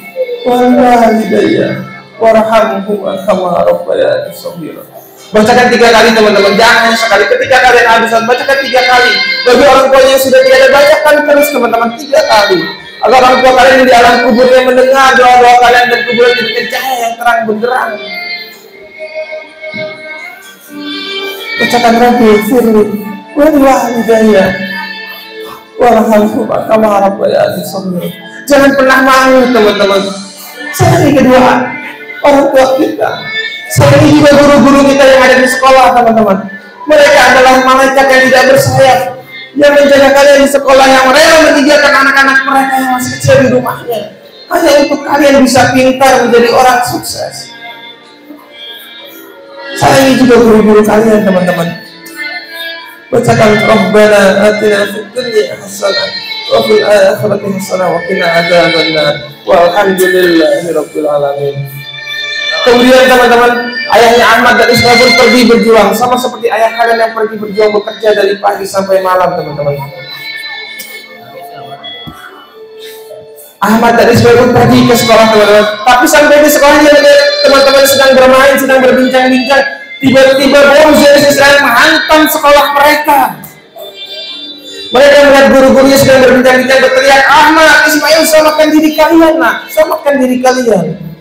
wa walidayya warhamhuma kama rabbayani shaghira. Bacakan 3 kali, teman-teman, jangan sekali. Ketika kalian habisan, bacakan 3 kali. Bagi orang tua yang sudah tiada, bacakan terus, teman-teman, 3 kali. Agar orang tua kalian di alam kuburnya mendengar doa-doa kalian dan kuburnya jadi cahaya yang terang benderang. Bacakan Rabbil firli wa walidayya warhamhuma kama rabbayani shaghira. Jangan pernah malu, teman-teman. Sayangi kedua orang tua kita. Sayangi juga guru-guru kita yang ada di sekolah, teman-teman. Mereka adalah malaikat yang tidak bersayap, yang menjaga kalian di sekolah, yang rela meninggalkan anak-anak mereka yang masih kecil di rumahnya hanya untuk kalian bisa pintar menjadi orang sukses. Sayangi juga guru-guru kalian, teman-teman. Bacakan Rabbana atina fid dunya hasanah wa fil akhirati hasanah wa qina adzabannar walhamdulillahi rabbil alamin. Kemudian, teman-teman, ayahnya Ahmad dan Ismail pun pergi berjuang, sama seperti ayah kalian yang pergi berjuang bekerja dari pagi sampai malam, teman-teman. Ahmad dan Ismail pun pergi ke sekolah, teman-teman. Tapi sampai di sekolah dia melihat teman-teman sedang bermain, sedang berbincang-bincang. Tiba-tiba bom jenis Israel menghantam sekolah mereka. Mereka melihat guru-gurunya sedang berbincang-bincang, berteriak, Ahmad, Ismail, selamatkan diri kalian, nak, selamatkan diri kalian.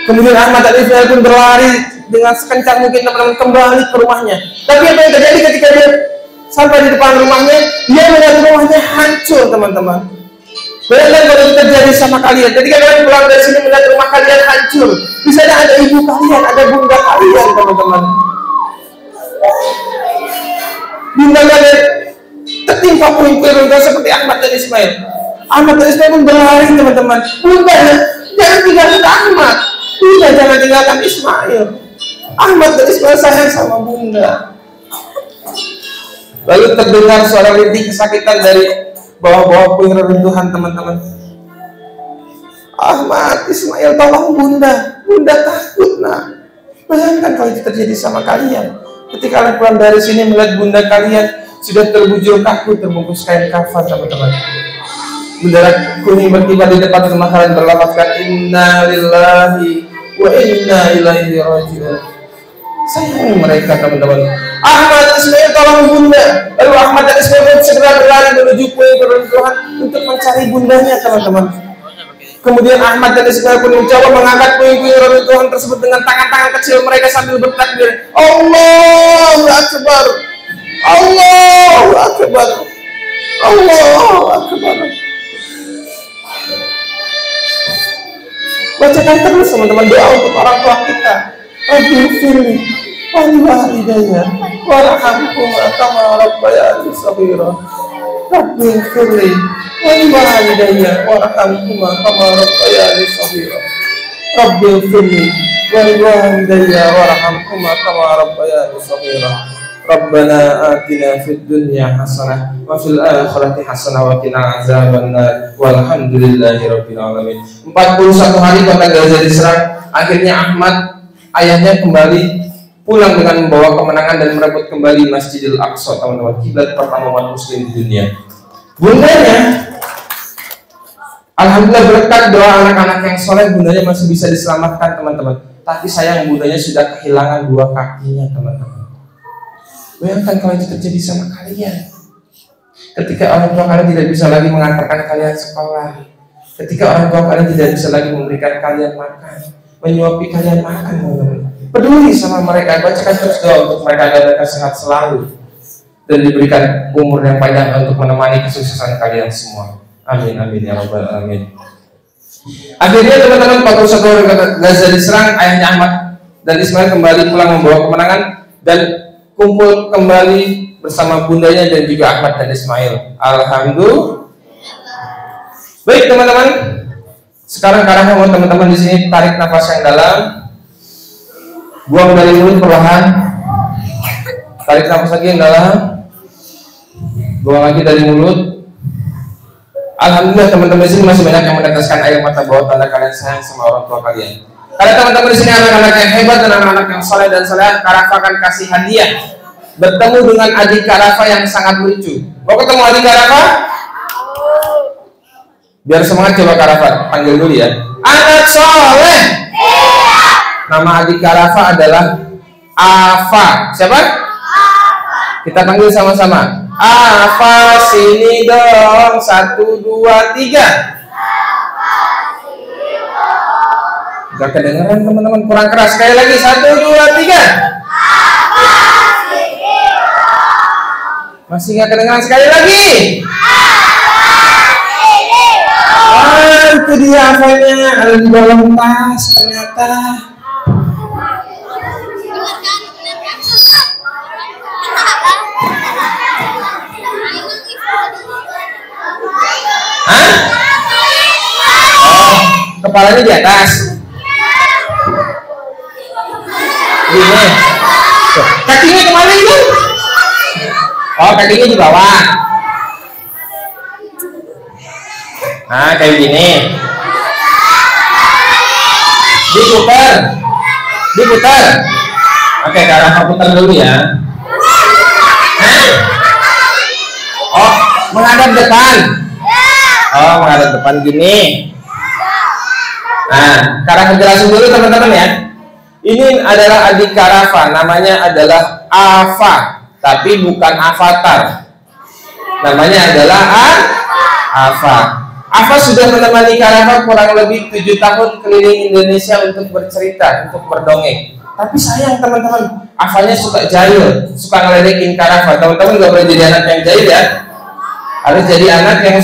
Kemudian Ahmad dan Ismail pun berlari dengan sekencang mungkin, teman-teman, kembali ke rumahnya. Tapi apa yang terjadi ketika dia sampai di depan rumahnya? Dia melihat rumahnya hancur, teman-teman. Bayangkan kalau itu terjadi sama kalian. Ketika kalian pulang dari sini melihat rumah kalian hancur, di sana ada ibu kalian, ada bunda kalian, teman-teman. Bunda kalian tertimpa puing-puing runtuh seperti Ahmad dan Ismail. Ahmad dan Ismail pun berlari, teman-teman. Bunda, jangan tinggalkan Ahmad. Bunda, jangan tinggalkan Ismail. Ahmad dan Ismail sayang sama bunda. Lalu terdengar suara rintih kesakitan dari bawah-bawah puing reruntuhan, teman-teman. Ahmad, Ismail, tolong bunda. Bunda takut, nak. Bayangkan kalau itu terjadi sama kalian. Ketika kalian pulang dari sini melihat bunda kalian sudah terbujur kaku, terbungkus kain kafan, teman-teman. Bendera kuning berkibar di depan rumah kalian berlafazkan Inna lillahi wa inna ilaihi raji'un. Sayangi mereka, teman-teman. Ahmad, Ismail, tolong bunda. Lalu Ahmad dan Ismail segera berlari menuju puing reruntuhan untuk mencari bundanya, teman-teman. Kemudian Ahmad dan Ismail pun mencoba mengangkat puing-puing reruntuhan tersebut dengan tangan-tangan kecil mereka sambil bertakbir, Allahu Akbar, Allahu Akbar, Allahu Akbar. Bacakan terus, teman-teman, doa untuk orang tua kita. Rabbil firli wa walidayya warhamhuma kama rabbayani shaghira. Rabbil firli wa walidayya warhamhuma kama rabbayani shaghira. Rabbil firli wa walidayya warhamhuma kama rabbayani shaghira. Rabbana atina fid dunya hasanah wa fil akhirati hasanah wa qina azabannar walhamdulillahi rabbil alamin. 41 hari pada Gaza diserang, akhirnya Ahmad ayahnya kembali pulang dengan membawa kemenangan dan merebut kembali Masjidil Aqsa, teman-teman, kiblat pertama umat muslim di dunia. Bundanya, alhamdulillah berkat doa anak-anak yang soleh, bundanya masih bisa diselamatkan, teman-teman. Tapi sayang, bundanya sudah kehilangan dua kakinya, teman-teman. Bayangkan kalau itu terjadi sama kalian. Ketika orang tua kalian tidak bisa lagi mengantarkan kalian sekolah, ketika orang tua kalian tidak bisa lagi memberikan kalian makan, menyuapi kalian makan, teman-teman. Peduli sama mereka, bacakan terus doa untuk mereka agar mereka sehat selalu dan diberikan umur yang panjang untuk menemani kesuksesan kalian semua. Amin amin ya rabbal alamin. Akhirnya teman-teman, 41 orang Gaza diserang, ayahnya Ahmad dan Ismail kembali pulang membawa kemenangan dan kumpul kembali bersama bundanya dan juga Ahmad dan Ismail. Alhamdulillah. Baik teman-teman, sekarang karena mau teman-teman di sini tarik nafas yang dalam. Buang dari mulut perlahan. Tarik nafas lagi yang dalam. Buang lagi dari mulut. Alhamdulillah teman-teman di sini masih banyak yang meneteskan air mata bahwa tanda kalian sayang sama orang tua kalian. Karena teman-teman di sini anak-anak yang hebat dan anak-anak yang soleh dan soleh, Kak Rafa akan kasih hadiah. Bertemu dengan adik Kak Rafa yang sangat lucu. Mau ketemu adik Kak Rafa? Biar semangat, coba Kak Rafa panggil dulu ya. Anak soleh. Nama adik Kak Rafa adalah Afa. Siapa? Kita panggil sama-sama. Afa, sini dong. 1, 2, 3. Gak kedengeran teman-teman, kurang keras. Sekali lagi, 1, 2, 3. Masih gak kedengeran, sekali lagi. Itu dia Afanya, ada di dalam tas ternyata. Hah? Oh, kepalanya di atas. Gini. Kakinya kemana itu? Oh, kakinya di bawah. Nah, kayak gini. Diputar. Diputar. Oke, Kak Rafa putar dulu ya. Oh, menghadap depan. Oh, menghadap depan gini. Nah, Kak Rafa jelasin dulu teman-teman ya. Ini adalah adik Kak Rafa, namanya adalah Afa, tapi bukan avatar. Namanya adalah Afa. Afa sudah menemani Kak Rafa kurang lebih 7 tahun keliling Indonesia untuk bercerita, untuk berdongeng. Tapi sayang teman-teman, Afanya suka jahil, suka ngeledekin Kak Rafa. Teman-teman gak boleh jadi anak yang jahil ya. Harus jadi anak yang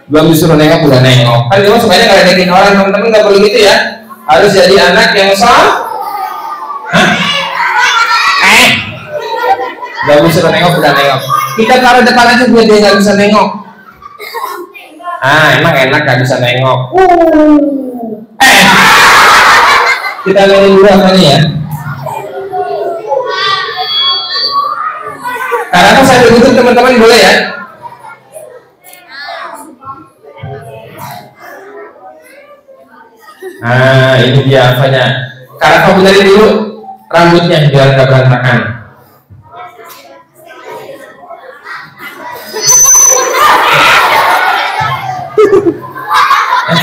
belum disuruh nengok udah nengok. Kan dia sukanya ngeledekin orang, teman-teman gak boleh gitu ya. Harus jadi anak yang gak bisa nengok udah nengok. Kita taruh depan aja biar dia gak bisa nengok. Emang enak gak bisa nengok. Kita lihat dulu apanya ya. Karena saya begitu teman-teman boleh ya. Ini dia apanya. Karena kamu benerin dulu rambutnya biar gak berantakan.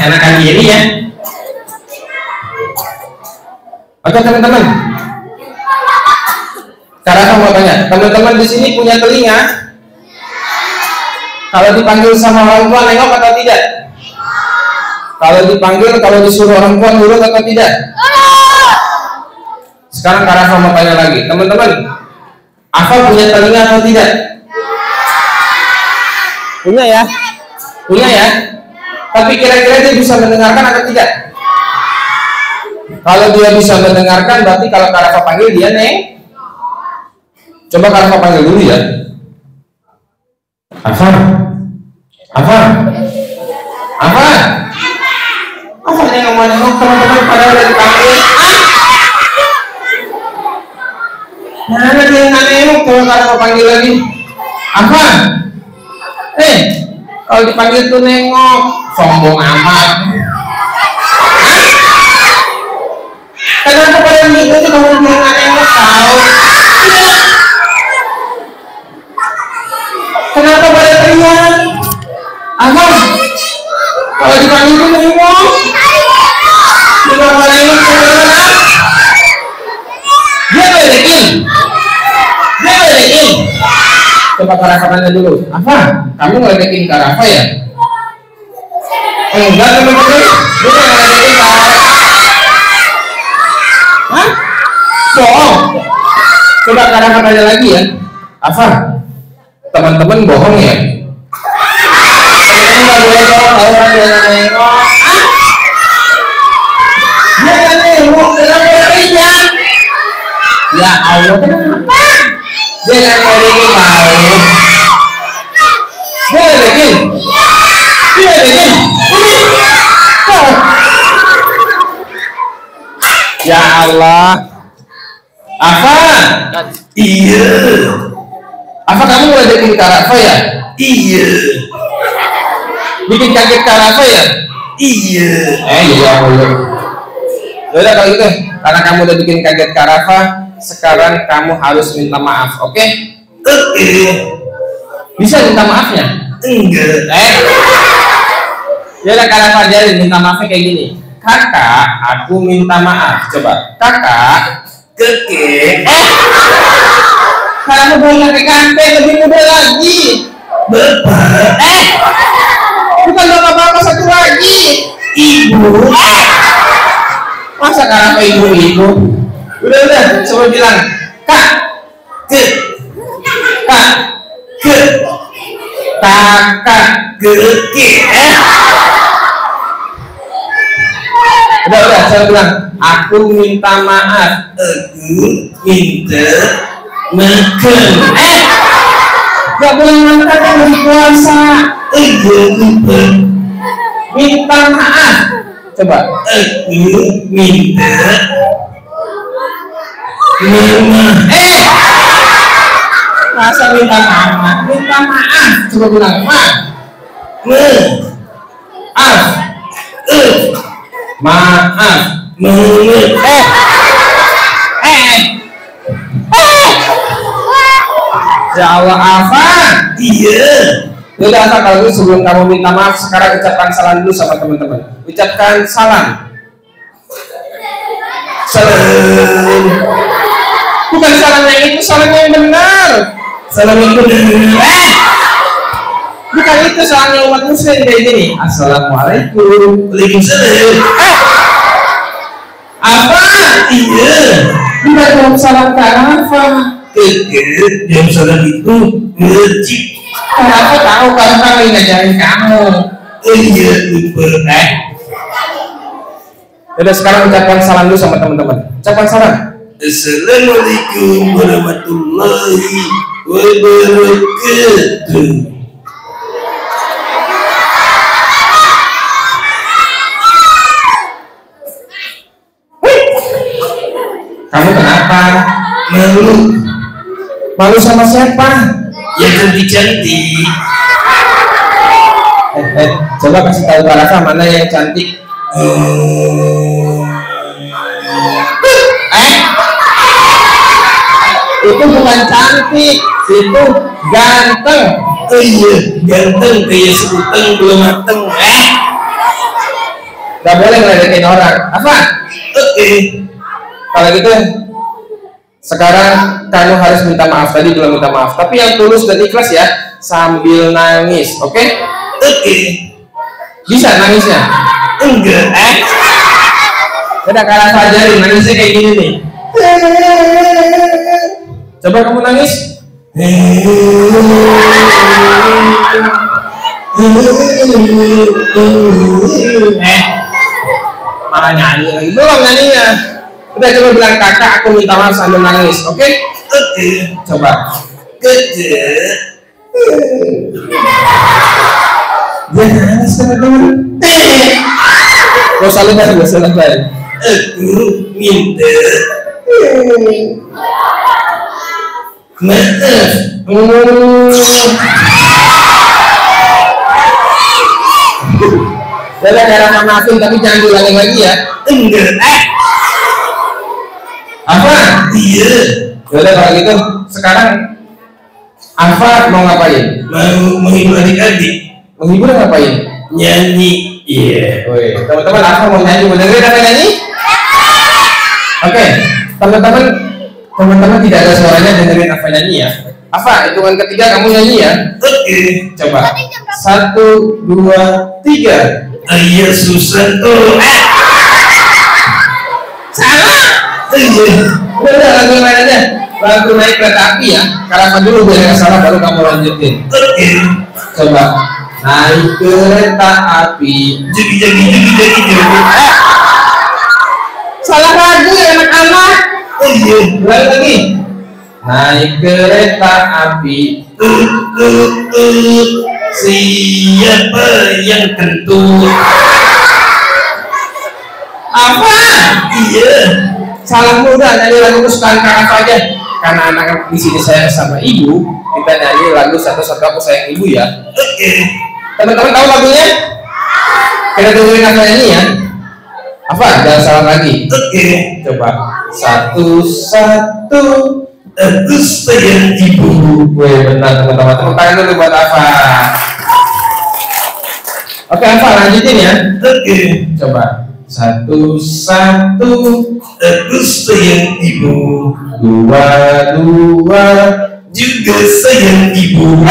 Enakan gini ya. Oke teman-teman. Karena kamu mau tanya, teman-teman di sini punya telinga? Kalau dipanggil sama orang tua nengok atau tidak? Kalau dipanggil, kalau disuruh orang tua nurut atau tidak? Sekarang Kak Rafa mau tanya lagi, teman-teman, Afa punya telinga atau tidak? Punya ya? Punya ya? Tapi kira-kira dia bisa mendengarkan atau tidak? Kalau dia bisa mendengarkan, berarti kalau Kak Rafa panggil dia neng. Coba Kak Rafa panggil dulu ya. Afa, Afa, Afa. Afa yang ngomong teman-teman pada udah dipanggil. Mana dia nggak nengok? Coba Kak Rafa panggil lagi. Afa, kalau dipanggil tuh nengok. Sombong amat. Kenapa pada mengikuti kamu bilang nengok tahu? Kenapa pada teriak? Apa? Kalau dipanggil itu nengok. Tidak mau nengok kemana? Dia belekin. Coba Karafatanya dulu. Apa? Kamu ngeledekin Karafa ya? Enggak teman-teman. Dia ngeledekin Karafa. Hah? Bohong. Coba Karafatanya lagi ya. Apa? Teman-teman bohong ya? Teman-teman nggak boleh bohong. Kalau orang dia nengok. Dia nggak nengok. Kenapa teriak? Ya Allah, kenapa? Dia nggak ngeledekin tahu. Dia ngeledekin. Ya Allah. Apa? Iya. Apa kamu ngeledekin Karafa ya? Iya. Bikin kaget Karafa ya? Iya. Iya Allah. Yaudah kalau gitu, karena kamu udah bikin kaget Karafa, sekarang kamu harus minta maaf, oke? Oke. Bisa minta maafnya? Enggak. Yaudah Karafa ajarin minta maafnya kayak gini. Kakak, aku minta maaf. Coba. Kakak, keke. Kamu boleh kakek lebih muda lagi. Bapak. Bukan bapak-bapak satu lagi. Ibu. Masa Karafa ibu-ibu? Udah, coba bilang kak, ke, kakak, ke. Udah, saya bilang, aku minta maaf. Aku minta makan. Gak boleh makan kan lagi puasa. Lupa. Minta maaf. Coba. Aku minta maaf. Masa minta maaf? Minta maaf. Coba bilang maaf. Maaf. Ya Allah, apa? Iya. Udah apa kalau itu sebelum kamu minta maaf, sekarang ucapkan salam dulu sama teman-teman. Ucapkan salam. Salam. Bukan salam yang itu, salam yang benar. Salam yang benar. Bukan itu salamnya umat muslim kayak gini. Assalamualaikum. Waalaikumsalam. Apa? Iya. Bukan dalam salam Karafa. Dalam salam itu wajib. Karafa tahu Karafa lagi ngajarin kamu. Iya, lupa. Udah sekarang ucapkan salam dulu sama teman-teman. Ucapkan salam. Assalamualaikum warahmatullahi wabarakatuh. Kamu kenapa? Malu. Malu sama siapa? Ya cantik-cantik. Coba kasih tahu Karafa mana yang cantik. Itu bukan cantik, itu ganteng. Oh iya, ganteng kayak sekuteng belum mateng. Gak boleh ngeledekin orang. Apa? Oke. Kalau gitu, sekarang kamu harus minta maaf. Tadi belum minta maaf, tapi yang tulus dan ikhlas ya, sambil nangis, oke? Oke. Bisa nangisnya? Enggak. Udah Karafa ajarin nangisnya kayak gini nih. Coba kamu nangis. Malah nyanyi lagi. Belum nyanyinya. Udah coba bilang kakak aku minta maaf sambil nangis, oke? Oke. Coba. Jangan nangis teman-teman. Gak usah lebay, gak usah lebay. Aku minta maaf. Udah Karafa maafin tapi jangan diulangi lagi ya. Enggak. Apa? Iya. Yaudah kalau gitu sekarang Alfa mau ngapain? Mau menghibur adik-adik. Menghibur ngapain? Nyanyi. Iya. Woi, teman-teman Alfa mau nyanyi, mau dengerin apa nyanyi? Oke, teman-teman tidak ada suaranya, dengerin apa nyanyi ya. Alfa, hitungan ketiga kamu nyanyi ya. Oke. Coba. 1, 2, 3. Ayah Susanto. Salah. Iya. Udah lagu lain aja. Lagu naik kereta api ya. Karafa dulu biar nggak salah baru kamu lanjutin. Oke. Coba. Naik kereta api. Jadi. Salah lagu ya anak-anak. Iya. Ulangi lagi. Naik kereta api. Siapa yang kentut? Apa? Iya. Salah mudah, nyanyi lagu kesukaan Karafa aja. Karena anak-anak di sini sayang sama ibu, kita nyanyi lagu satu-satu aku sayang ibu ya. Oke. Teman-teman tahu lagunya? Kita dengerin apa nyanyi ya. Apa? Jangan salah lagi. Oke. Coba. 1-1. Aku sayang ibu. Wih, benar teman-teman. Tepuk tangan dulu buat Alfa. Oke, Alfa lanjutin ya. Oke. Coba. 1-1. Aku sayang ibu. 2-2. Juga sayang ibu.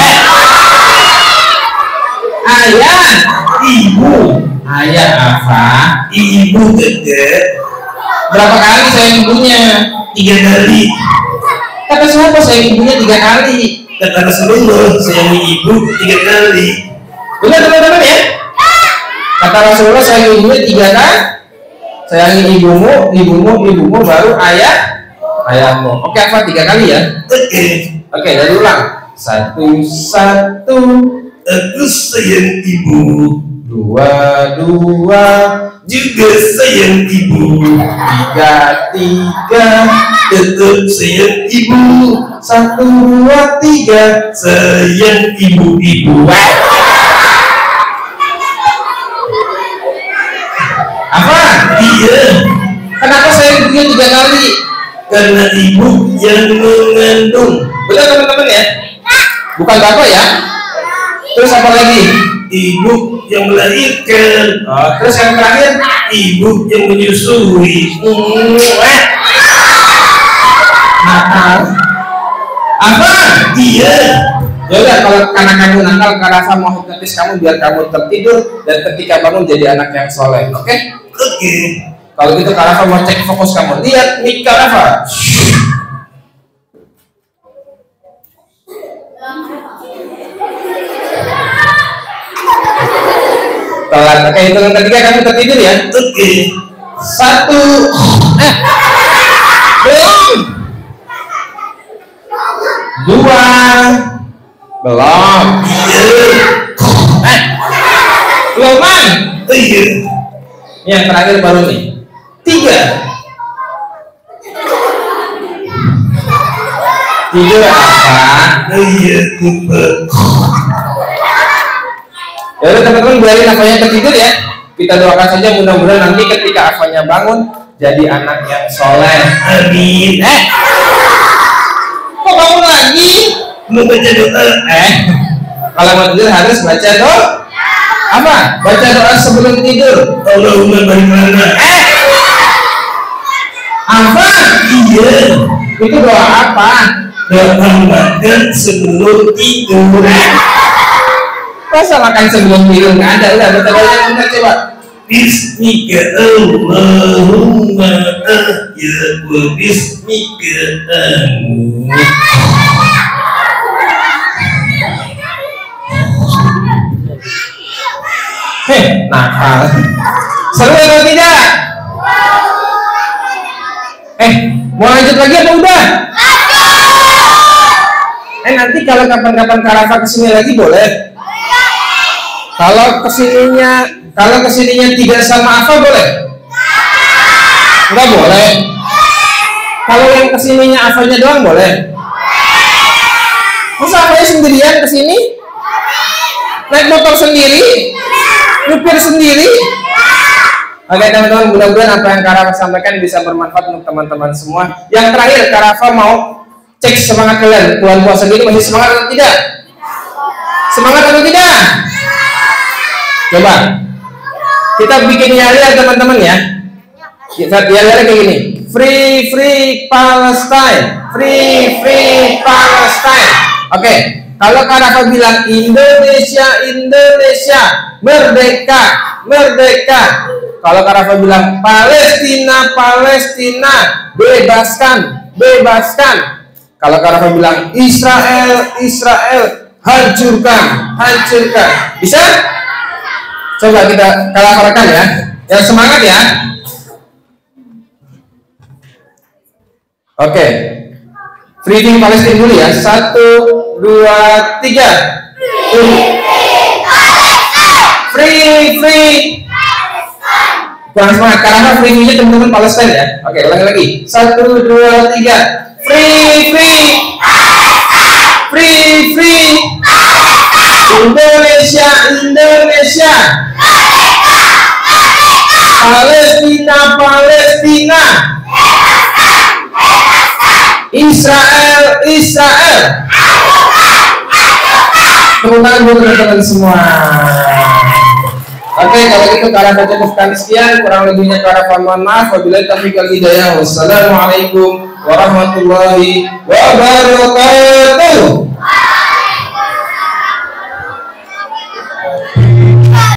Ayah. Ibu. Ayah Alfa. Ibu gede. Berapa kali sayang ibunya? 3 kali. Kata siapa sayang ibunya 3 kali? Kata Rasulullah sayangi ibu 3 kali. Benar teman-teman ya? Kata Rasulullah sayang ibunya 3 kali. Sayangi ibumu baru ayahmu. Oke, apa 3 kali ya? Oke, dari ulang. 1-1. Aku sayang ibu. 2-2. Juga sayang ibu. 3-3. Tetap sayang ibu. 1-2-3. Sayang ibu-ibu. Apa? Iya. Kenapa sayang ibunya 3 kali? Karena ibu yang mengandung. Benar teman-teman ya? Bukan bapak ya? Terus apa lagi? Ibu yang melahirkan. Terus yang terakhir? Ibu yang menyusui. Nakal. Apa? Iya. Ya udah, kalau karena kamu nakal, Karafa mau hipnotis kamu biar kamu tertidur dan ketika bangun jadi anak yang soleh. Oke? Oke. Kalau gitu Karafa mau cek fokus kamu. Lihat mic Karafa. Telat. Oke, hitungan ketiga kamu tertidur ya. Oke. 1. Belum. 2. Belum. Belum man. Iya. Yang terakhir baru nih. 3. Tidur apa? Iya. Lupa. Ya udah teman-teman, biarin Afanya tertidur ya. Kita doakan saja mudah-mudahan nanti ketika Afanya bangun jadi anak yang soleh. Amin. Kok bangun lagi? Mau baca doa. Kalau mau tidur harus baca doa. Apa? Baca doa sebelum tidur. Allahumma barik lana. Apa? Iya. Itu doa apa? Doa makan sebelum tidur. Masa makan sebelum tidur? Nggak ada. Udah baca doanya bentar coba. Bismika Allahumma ahya wa bismika amut. Nakal. Seru atau tidak? Mau lanjut lagi apa udah? Nanti kalau kapan-kapan Karafa kesini lagi boleh. Kalau kesininya tidak sama Afa boleh? Enggak boleh. Kalau yang kesininya Afanya doang boleh? Masa Afanya sendirian kesini? Naik motor sendiri? Nyupir sendiri? Oke teman-teman, mudah-mudahan apa yang Kak Rafa sampaikan bisa bermanfaat untuk teman-teman semua. Yang terakhir, Kak Rafa mau cek semangat kalian. Bulan puasa gini masih semangat atau tidak? Semangat atau tidak? Coba kita bikin yel teman-teman ya. Kita yel kayak gini. Free Free Palestine. Free Free Palestine. Oke. Kalau Kak Rafa bilang Indonesia, Indonesia, merdeka, merdeka. Kalau Kak Rafa bilang Palestina, Palestina, bebaskan, bebaskan. Kalau Kak Rafa bilang Israel, Israel, hancurkan, hancurkan. Bisa? Coba kita kalakarkan ya. Yang semangat ya. Oke. Free Palestina dulu ya. 1, 2, 3. Free Free. Jangan semangat karena free-nya teman-teman Palestina ya. Oke, ulangi lagi. 1, 2, 3. Free Free. Free Free. Indonesia, Indonesia. Palestina, Palestina. Israel, Israel. Tepuk tangan buat teman-teman semua. Oke, kalau gitu Kak Rafa cukupkan sekian, kurang lebihnya Kak Rafa mohon maaf. Wabillahi taufiq wal hidayah. Wassalamualaikum warahmatullahi wabarakatuh.